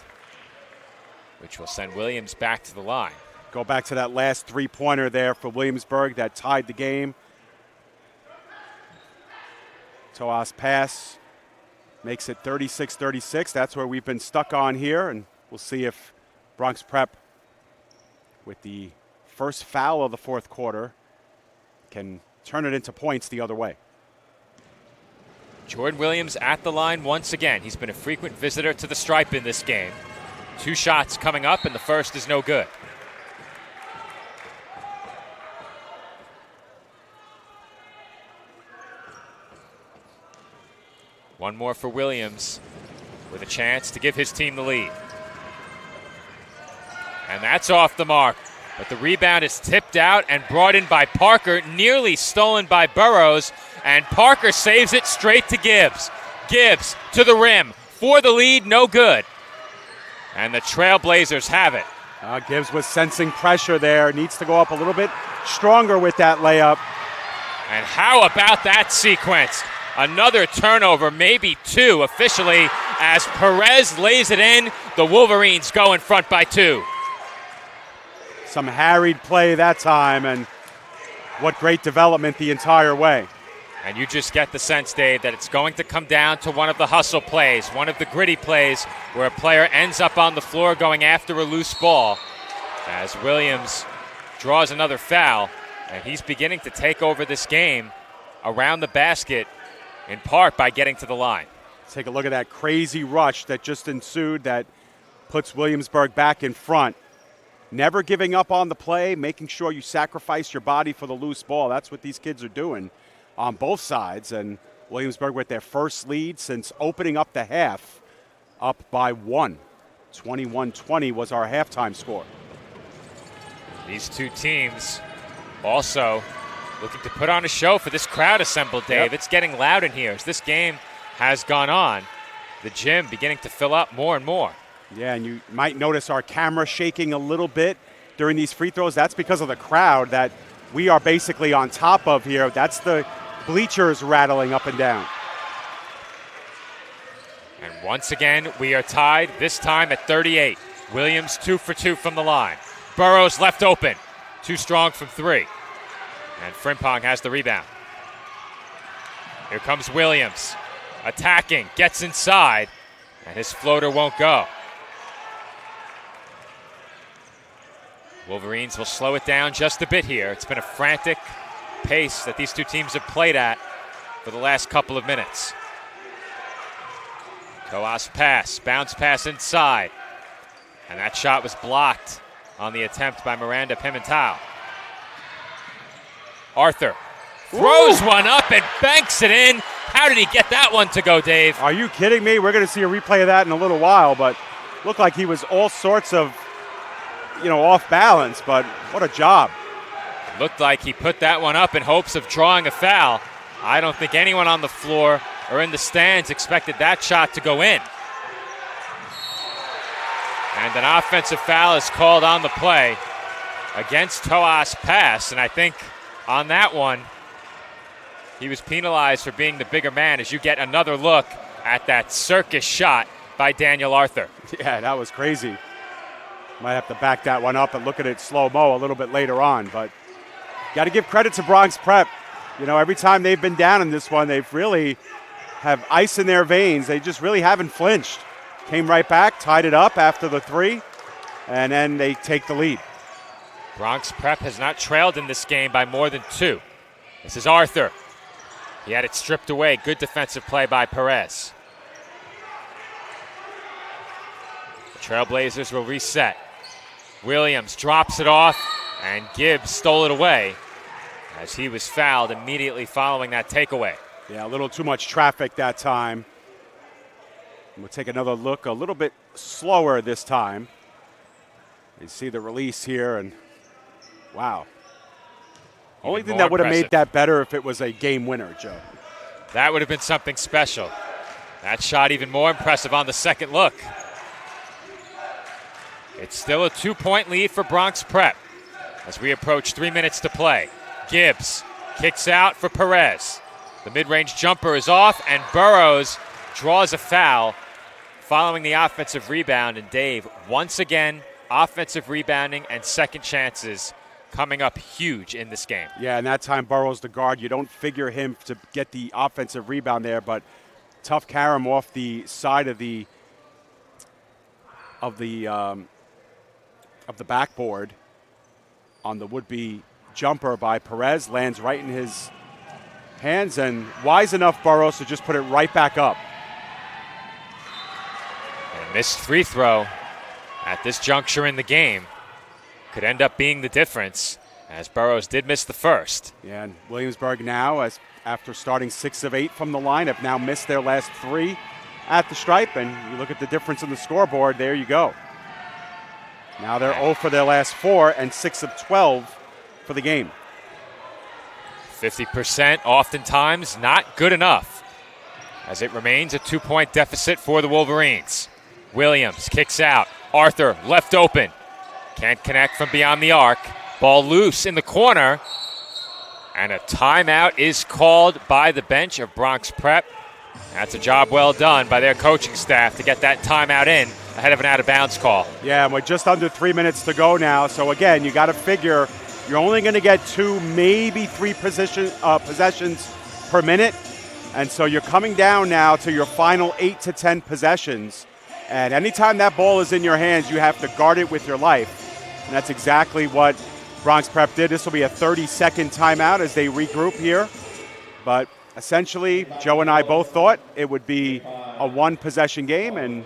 which will send Williams back to the line. Go back to that last 3-pointer there for Williamsburg that tied the game. Toas pass makes it 36-36. That's where we've been stuck on here, and we'll see if Bronx Prep, with the first foul of the fourth quarter, can turn it into points the other way. Jordan Williams at the line once again. He's been a frequent visitor to the stripe in this game. 2 shots coming up, and the first is no good. One more for Williams with a chance to give his team the lead. And that's off the mark. But the rebound is tipped out and brought in by Parker, nearly stolen by Burrows. And Parker saves it straight to Gibbs. Gibbs to the rim for the lead, no good. And the Trailblazers have it. Gibbs was sensing pressure there. Needs to go up a little bit stronger with that layup. And how about that sequence? Another turnover, maybe 2 officially, as Perez lays it in. The Wolverines go in front by 2. Some harried play that time, and What great development the entire way. And you just get the sense, Dave, that it's going to come down to one of the hustle plays, one of the gritty plays where a player ends up on the floor going after a loose ball as Williams draws another foul, and he's beginning to take over this game around the basket in part by getting to the line. Take a look at that crazy rush that just ensued that puts Williamsburg back in front. Never giving up on the play, making sure you sacrifice your body for the loose ball. That's what these kids are doing on both sides. And Williamsburg with their first lead since opening up the half, up by 1. 21-20 was our halftime score. These two teams also looking to put on a show for this crowd assembled, Dave. Yep. It's getting loud in here as this game has gone on. The gym beginning to fill up more and more. Yeah, and you might notice our camera shaking a little bit during these free throws. That's because of the crowd that we are basically on top of here. That's the bleachers rattling up and down. And once again, we are tied, this time at 38. Williams 2 for 2 from the line. Burrows left open. Too strong from 3. And Frimpong has the rebound. Here comes Williams. Attacking, gets inside, and his floater won't go. Wolverines will slow it down just a bit here. It's been a frantic pace that these two teams have played at for the last couple of minutes. Coas pass, bounce pass inside. And that shot was blocked on the attempt by Miranda Pimentel. Arthur throws one up and banks it in. How did he get that one to go, Dave? Are you kidding me? We're going to see a replay of that in a little while, but looked like he was all sorts of, off balance, but what a job. Looked like he put that one up in hopes of drawing a foul. I don't think anyone on the floor or in the stands expected that shot to go in. And an offensive foul is called on the play against Toas Pass, and I think on that one, he was penalized for being the bigger man as you get another look at that circus shot by Daniel Arthur. Yeah, that was crazy. Might have to back that one up and look at it slow-mo a little bit later on, but got to give credit to Bronx Prep. Every time they've been down in this one, they've really have ice in their veins. They just really haven't flinched. Came right back, tied it up after the 3, and then they take the lead. Bronx Prep has not trailed in this game by more than 2. This is Arthur. He had it stripped away. Good defensive play by Perez. The Trailblazers will reset. Williams drops it off, and Gibbs stole it away as he was fouled immediately following that takeaway. Yeah, a little too much traffic that time. We'll take another look, a little bit slower this time. You see the release here, and wow. Only thing that would have made that better if it was a game winner, Joe. That would have been something special. That shot even more impressive on the second look. It's still a 2-point lead for Bronx Prep as we approach 3 minutes to play. Gibbs kicks out for Perez. The mid-range jumper is off, and Burrows draws a foul following the offensive rebound. And Dave, once again, offensive rebounding and second chances coming up huge in this game. Yeah, and that time Burrows the guard. You don't figure him to get the offensive rebound there, but tough carom off the side of the backboard on the would-be jumper by Perez, lands right in his hands, and wise enough Burrows to just put it right back up. And a missed free throw at this juncture in the game could end up being the difference, as Burrows did miss the first. Yeah, and Williamsburg now, after starting 6 of 8 from the line, have now missed their last 3 at the stripe, and you look at the difference in the scoreboard, there you go. Now they're 0 for their last 4 and 6 of 12 for the game. 50% oftentimes not good enough, as it remains a 2-point deficit for the Wolverines. Williams kicks out. Arthur left open. Can't connect from beyond the arc. Ball loose in the corner. And a timeout is called by the bench of Bronx Prep. That's a job well done by their coaching staff to get that timeout in ahead of an out-of-bounds call. Yeah, and we're just under 3 minutes to go now. So, again, you got to figure you're only going to get 2, maybe 3 possessions per minute. And so you're coming down now to your final 8 to 10 possessions. And anytime that ball is in your hands, you have to guard it with your life. And that's exactly what Bronx Prep did. This will be a 30-second timeout as they regroup here. But essentially, Joe and I both thought it would be a 1-possession game, and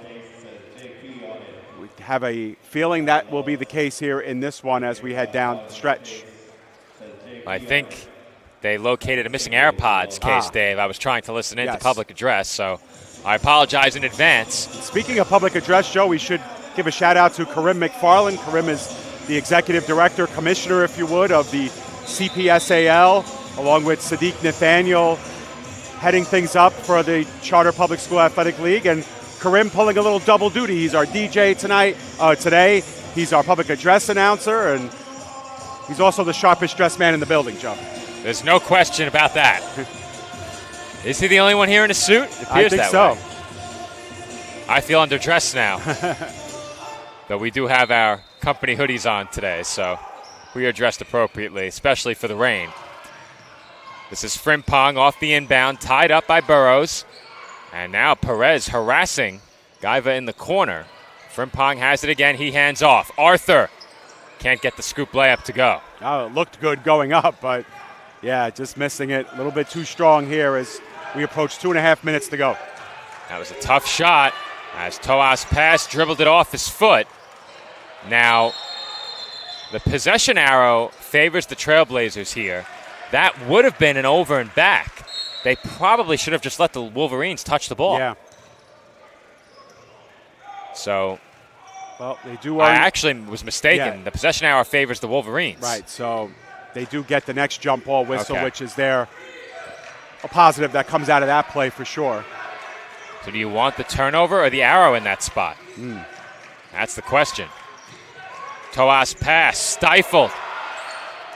we have a feeling that will be the case here in this one as we head down the stretch. I think they located a missing AirPods case, Dave. I was trying to listen in to public address, so I apologize in advance. Speaking of public address, Joe, we should give a shout-out to Karim McFarland. Karim is the executive director, commissioner, if you would, of the CPSAL, along with Sadiq Nathaniel, heading things up for the Charter Public School Athletic League. And Karim pulling a little double duty. He's our DJ today. He's our public address announcer, and he's also the sharpest dressed man in the building, Joe. There's no question about that. Is he the only one here in a suit? It appears I think that so. way. I feel underdressed now. But we do have our company hoodies on today, so we are dressed appropriately, especially for the rain. This is Frimpong off the inbound, tied up by Burrows. And now Perez harassing Gaiva in the corner. Frimpong has it again. He hands off. Arthur can't get the scoop layup to go. Oh, it looked good going up, but yeah, just missing it. A little bit too strong here as we approach 2.5 minutes to go. That was a tough shot as Toas Pass dribbled it off his foot. Now, the possession arrow favors the Trailblazers here. That would have been an over and back. They probably should have just let the Wolverines touch the ball. Yeah. So, well, they do. I actually was mistaken. Yeah. The possession arrow favors the Wolverines. Right, so they do get the next jump ball whistle, Okay. which is a positive that comes out of that play for sure. So do you want the turnover or the arrow in that spot? That's the question. Toas Pass stifled.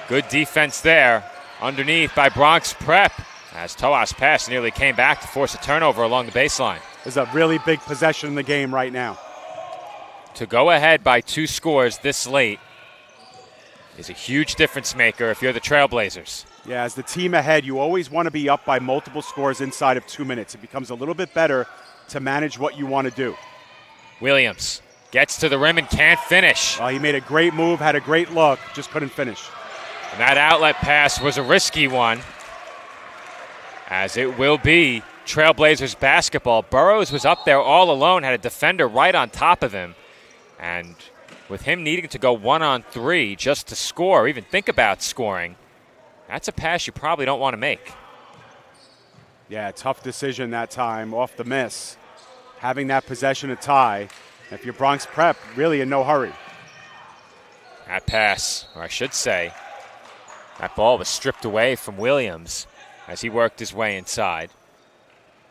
Good defense there underneath by Bronx Prep as Toas Pass nearly came back to force a turnover along the baseline. There's a really big possession in the game right now. To go ahead by 2 scores this late is a huge difference maker if you're the Trailblazers. Yeah, as the team ahead, you always want to be up by multiple scores inside of 2 minutes. It becomes a little bit better to manage what you want to do. Williams gets to the rim and can't finish. He made a great move, had a great look, just couldn't finish. And that outlet pass was a risky one, as it will be Trailblazers basketball. Burrows was up there all alone, had a defender right on top of him. And with him needing to go 1-on-3 just to score, or even think about scoring, that's a pass you probably don't want to make. Yeah, tough decision that time off the miss. Having that possession a tie. If you're Bronx Prep, really in no hurry. That pass, or I should say, that ball was stripped away from Williams as he worked his way inside.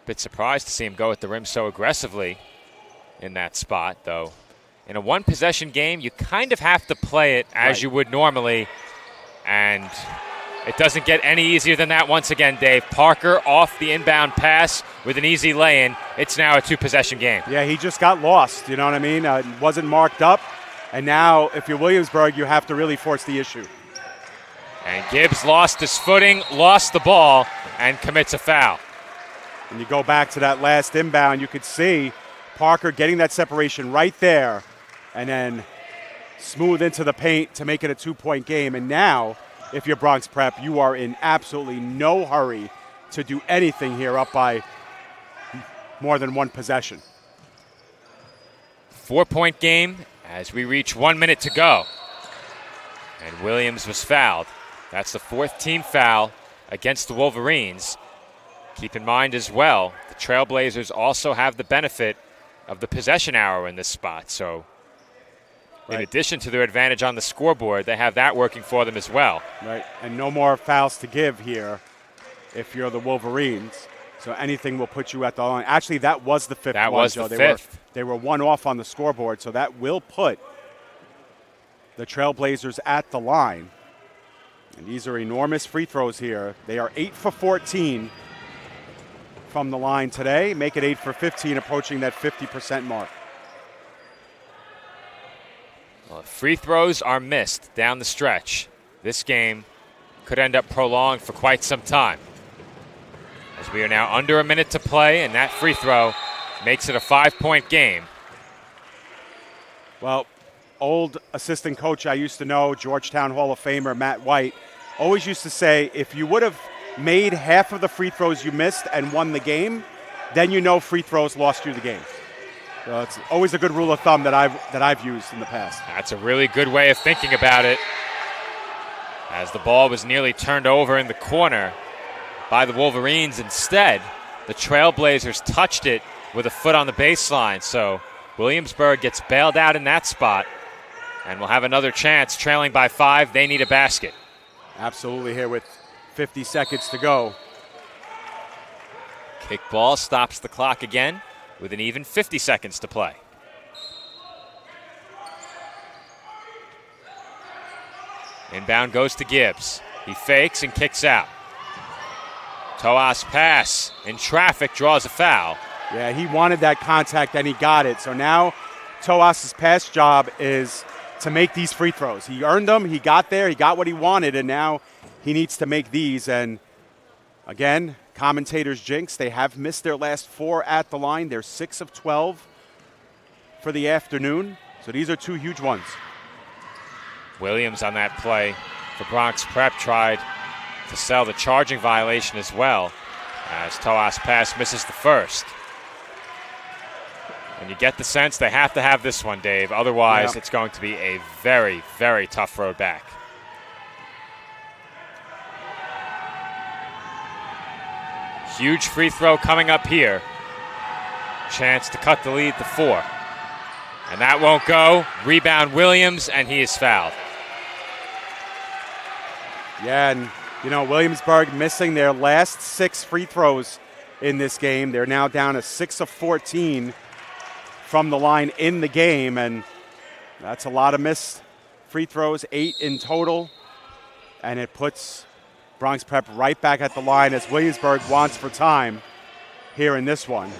Bit surprised to see him go at the rim so aggressively in that spot, though. In a 1-possession game, you kind of have to play it as you would normally, and it doesn't get any easier than that once again, Dave. Parker off the inbound pass with an easy lay-in. It's now a 2-possession game. Yeah, he just got lost, you know what I mean? It wasn't marked up, and now if you're Williamsburg, you have to really force the issue. And Gibbs lost his footing, lost the ball, and commits a foul. And you go back to that last inbound, you could see Parker getting that separation right there and then smooth into the paint to make it a 2-point game. And now, if you're Bronx Prep, you are in absolutely no hurry to do anything here up by more than 1 possession. 4-point game as we reach 1 minute to go. And Williams was fouled. That's the 4th team foul against the Wolverines. Keep in mind as well, the Trailblazers also have the benefit of the possession arrow in this spot. So in addition to their advantage on the scoreboard, they have that working for them as well. Right, and no more fouls to give here if you're the Wolverines. So anything will put you at the line. Actually, that was the 5th That one, was Joe. the 5th. They were 1 off on the scoreboard, so that will put the Trailblazers at the line. And these are enormous free throws here. They are 8 for 14 from the line today. Make it 8 for 15, approaching that 50% mark. Well, free throws are missed down the stretch. this game could end up prolonged for quite some time. As we are now under a minute to play, and that free throw makes it a 5-point game. Well, old assistant coach I used to know, Georgetown Hall of Famer Matt White, always used to say, if you would have made half of the free throws you missed and won the game, then you know free throws lost you the game. So it's always a good rule of thumb that I've used in the past. That's a really good way of thinking about it. As the ball was nearly turned over in the corner by the Wolverines, instead, the Trailblazers touched it with a foot on the baseline. So Williamsburg gets bailed out in that spot and will have another chance. Trailing by 5, they need a basket. Absolutely, here with 50 seconds to go. Kickball stops the clock again with an even 50 seconds to play. Inbound goes to Gibbs. He fakes and kicks out. Toas pass in traffic, draws a foul. Yeah, he wanted that contact and he got it. So now Toas's past job is to make these free throws. He earned them, he got there, he got what he wanted, and now he needs to make these. And again, commentators jinx, they have missed their last 4 at the line. They're 6 of 12 for the afternoon. So these are 2 huge ones. Williams on that play for Bronx Prep tried to sell the charging violation as well, as Toas' pass misses the first. And you get the sense they have to have this one, Dave. Otherwise, It's going to be a very, very tough road back. Huge free throw coming up here. Chance to cut the lead to 4. And that won't go. Rebound Williams, and he is fouled. Yeah, and Williamsburg missing their last 6 free throws in this game. They're now down to 6 of 14 from the line in the game, and that's a lot of missed free throws, 8 in total, and it puts Bronx Prep right back at the line as Williamsburg wants for time here in this one.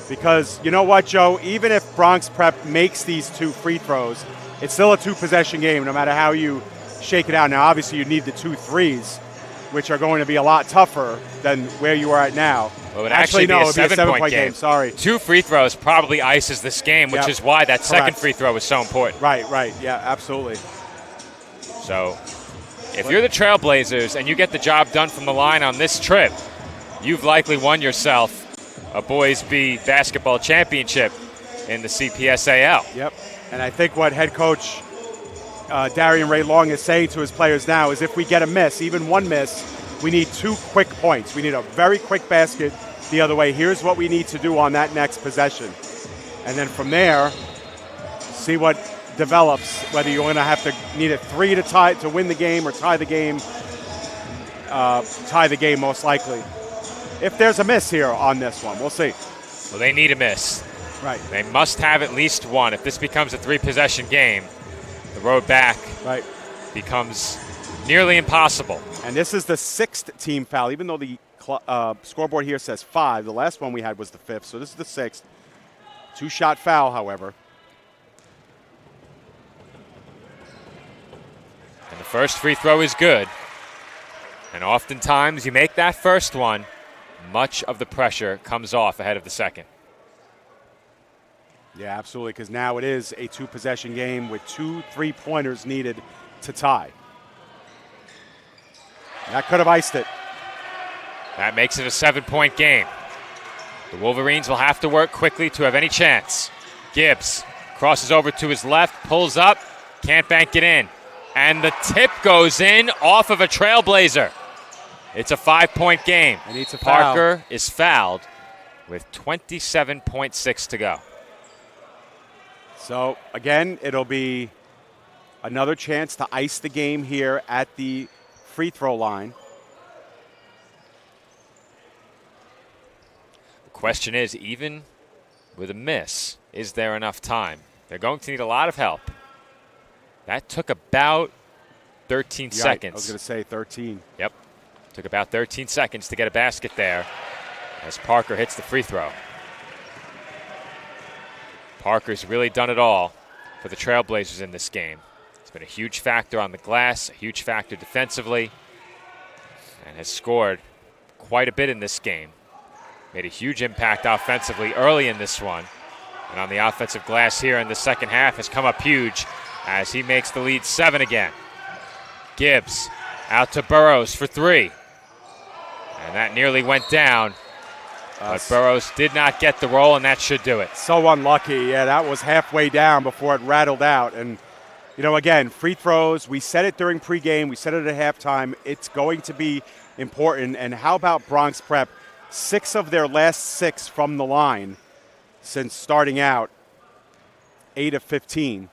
Because you know what, Joe? Even if Bronx Prep makes these 2 free throws, it's still a 2-possession game no matter how you shake it out. Now, obviously, you need the 2 threes, which are going to be a lot tougher than where you are at now. Well, it actually no, it'd be a 7-point game. Sorry. 2 free throws probably ices this game, which is why that second free throw was so important. Right. Yeah, absolutely. So if you're the Trailblazers and you get the job done from the line on this trip, you've likely won yourself a Boys B basketball championship in the CPSAL. Yep. And I think what head coach Darian Ray Long is saying to his players now is if we get a miss, even one miss, we need 2 quick points. We need a very quick basket the other way. Here's what we need to do on that next possession. And then from there, see what develops, whether you're going to have to need a 3 to win the game or tie the game most likely. If there's a miss here on this one, we'll see. Well, they need a miss. Right. They must have at least one. If this becomes a 3-possession game, the road back becomes nearly impossible. And this is the 6th team foul, even though the scoreboard here says 5. The last one we had was the 5th, so this is the 6th. 2-shot foul, however. And the first free throw is good. And oftentimes you make that first one, much of the pressure comes off ahead of the second. Yeah, absolutely, because now it is a 2-possession game with 2 3-pointers needed to tie. That could have iced it. That makes it a 7-point game. The Wolverines will have to work quickly to have any chance. Gibbs crosses over to his left, pulls up, can't bank it in. And the tip goes in off of a Trailblazer. It's a 5-point game. And it's a foul. Parker is fouled with 27.6 to go. So, again, it'll be another chance to ice the game here at the free throw line. The question is, even with a miss, is there enough time? They're going to need a lot of help. That took about 13 seconds. I was going to say 13. Yep. Took about 13 seconds to get a basket there as Parker hits the free throw. Parker's really done it all for the Trailblazers in this game. He's been a huge factor on the glass, a huge factor defensively, and has scored quite a bit in this game. Made a huge impact offensively early in this one. And on the offensive glass here in the second half has come up huge as he makes the lead 7 again. Gibbs out to Burrows for 3. And that nearly went down. But Burrows did not get the roll, and that should do it. So unlucky. Yeah, that was halfway down before it rattled out. And, you know, again, free throws, we said it during pregame, we said it at halftime. It's going to be important. And how about Bronx Prep? 6 of their last 6 from the line since starting out, 8 of 15.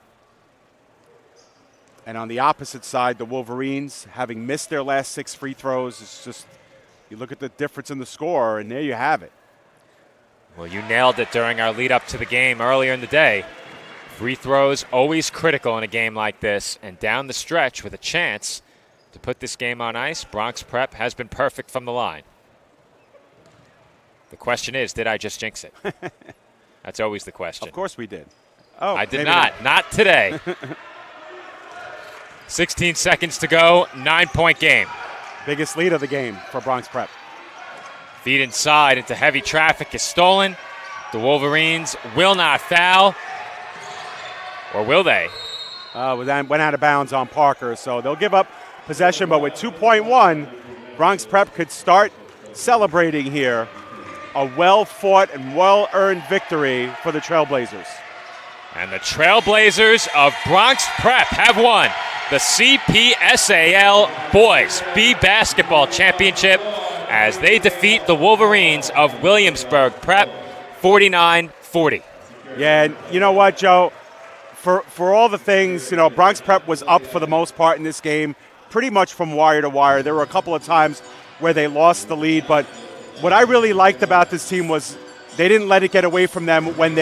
And on the opposite side, the Wolverines, having missed their last 6 free throws, it's just, you look at the difference in the score, and there you have it. Well, you nailed it during our lead up to the game earlier in the day. Free throws always critical in a game like this, and down the stretch with a chance to put this game on ice, Bronx Prep has been perfect from the line. The question is, did I just jinx it? That's always the question. Of course we did. Oh, I did not. Not today. 16 seconds to go, 9-point game. Biggest lead of the game for Bronx Prep. Feed inside into heavy traffic is stolen. The Wolverines will not foul. Or will they? Went out of bounds on Parker, so they'll give up possession. But with 2.1, Bronx Prep could start celebrating here. A well-fought and well-earned victory for the Trailblazers. And the Trailblazers of Bronx Prep have won the CPSAL Boys B Basketball Championship as they defeat the Wolverines of Williamsburg Prep 49-40. Yeah, and you know what, Joe? For all the things, you know, Bronx Prep was up for the most part in this game, pretty much from wire to wire. There were a couple of times where they lost the lead, but what I really liked about this team was they didn't let it get away from them when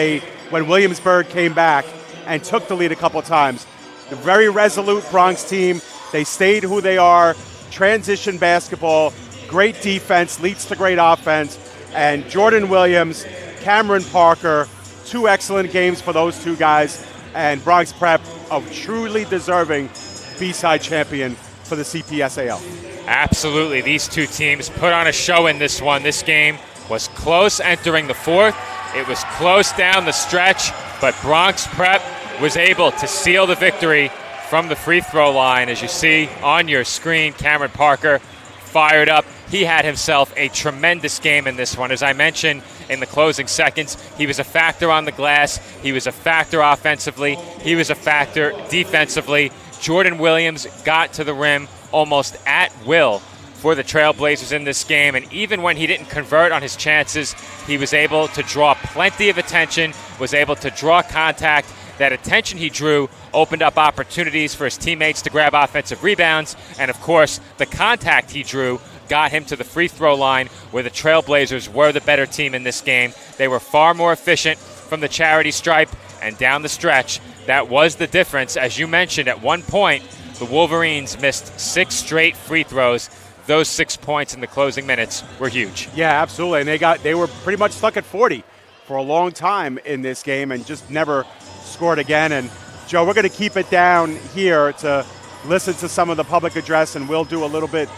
Williamsburg came back and took the lead a couple of times. The very resolute Bronx team, they stayed who they are, transition basketball, great defense, leads to great offense, and Jordan Williams, Cameron Parker, 2 excellent games for those 2 guys, and Bronx Prep, a truly deserving B-side champion for the CPSAL. Absolutely. These 2 teams put on a show in this one. This game was close entering the 4th. It was close down the stretch, but Bronx Prep was able to seal the victory from the free throw line. As you see on your screen, Cameron Parker fired up. He had himself a tremendous game in this one. As I mentioned in the closing seconds, he was a factor on the glass. He was a factor offensively. He was a factor defensively. Jordan Williams got to the rim almost at will for the Trailblazers in this game, and even when he didn't convert on his chances, he was able to draw plenty of attention, was able to draw contact. That attention he drew opened up opportunities for his teammates to grab offensive rebounds, and of course, the contact he drew got him to the free throw line where the Trailblazers were the better team in this game. They were far more efficient from the charity stripe and down the stretch. That was the difference. As you mentioned, at one point, the Wolverines missed 6 straight free throws. Those 6 points in the closing minutes were huge. Yeah, absolutely. And they were pretty much stuck at 40 for a long time in this game and just never scored again. And Joe, we're going to keep it down here to listen to some of the public address, and we'll do a little bit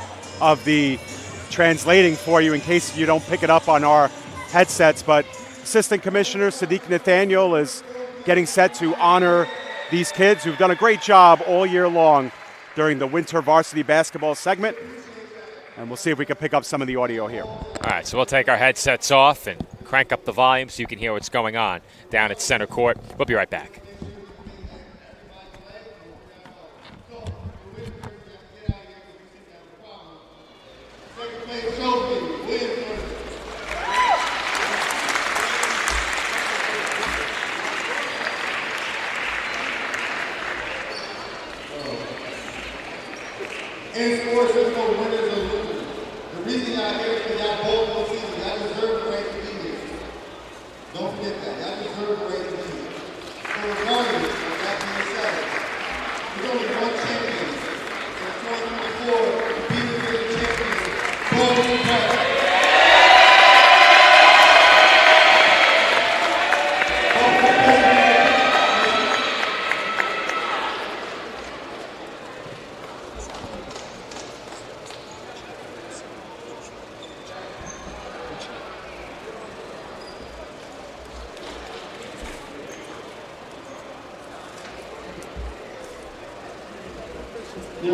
of the translating for you in case you don't pick it up on our headsets. But Assistant Commissioner Sadiq Nathaniel is getting set to honor these kids who've done a great job all year long during the winter varsity basketball segment. And we'll see if we can pick up some of the audio here. All right, so we'll take our headsets off and crank up the volume so you can hear what's going on down at center court. We'll be right back. In sports, there's no winners or losers. The reason y'all here is because y'all both this season. Y'all deserve the right to be here. Don't forget that. Y'all deserve the right to be here. So regardless of that being said, there's only one champion. And 2024, the B-Division champion, Bronx Prep.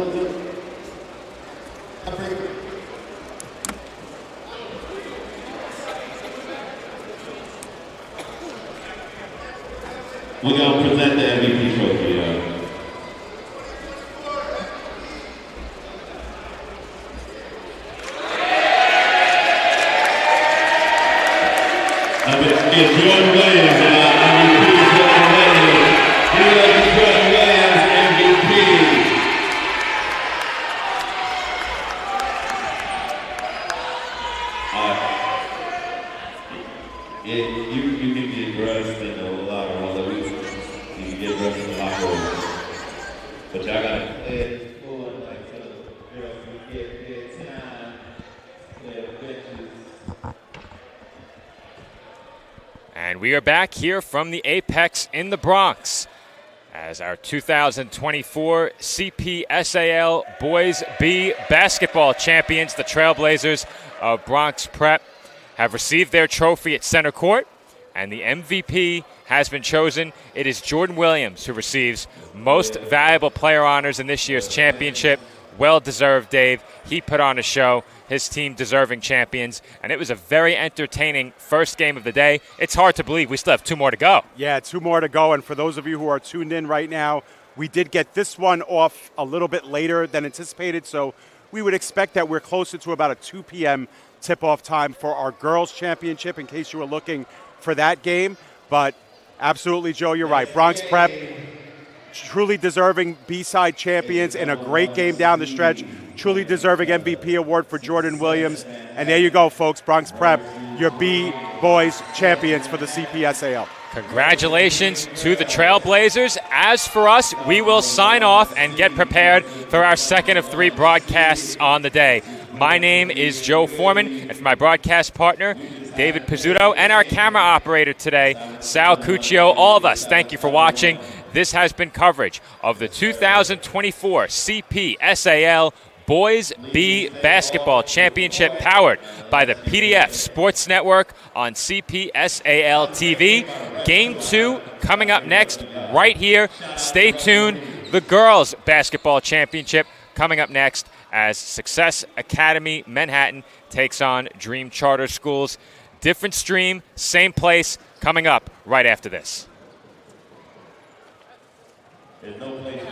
loser. We're going to present the MVP trophy. It's Jordan Williams, MVP. Jordan Williams. Jordan Williams, MVP. You can get dressed in the locker room. You can get dressed in the locker room. But y'all gotta play it forward like so the girls can get their time, their benches. And we are back here from the Apex in the Bronx as our 2024 CPSAL Boys B basketball champions, the Trailblazers of Bronx Prep, have received their trophy at center court, and the MVP has been chosen. It is Jordan Williams who receives most valuable player honors in this year's championship. Well-deserved, Dave. He put on a show. His team deserving champions, and it was a very entertaining first game of the day. It's hard to believe we still have 2 more to go. Yeah, 2 more to go, and for those of you who are tuned in right now, we did get this one off a little bit later than anticipated, so we would expect that we're closer to about a 2 p.m. tip-off time for our girls' championship, in case you were looking for that game. But absolutely, Joe, you're right. Bronx Prep, truly deserving B-side champions in a great game down the stretch. Truly deserving MVP award for Jordan Williams. And there you go, folks. Bronx Prep, your B-boys champions for the CPSAL. Congratulations to the Trailblazers. As for us, we will sign off and get prepared for our second of 3 broadcasts on the day. My name is Joe Foreman, and for my broadcast partner, David Pizzuto, and our camera operator today, Sal Cuccio, all of us, thank you for watching. This has been coverage of the 2024 CPSAL Boys B Basketball Championship, powered by the PDF Sports Network on CPSAL TV. Game 2 coming up next right here. Stay tuned. The Girls Basketball Championship coming up next as Success Academy Manhattan takes on Dream Charter Schools. Different stream, same place, coming up right after this. There's no place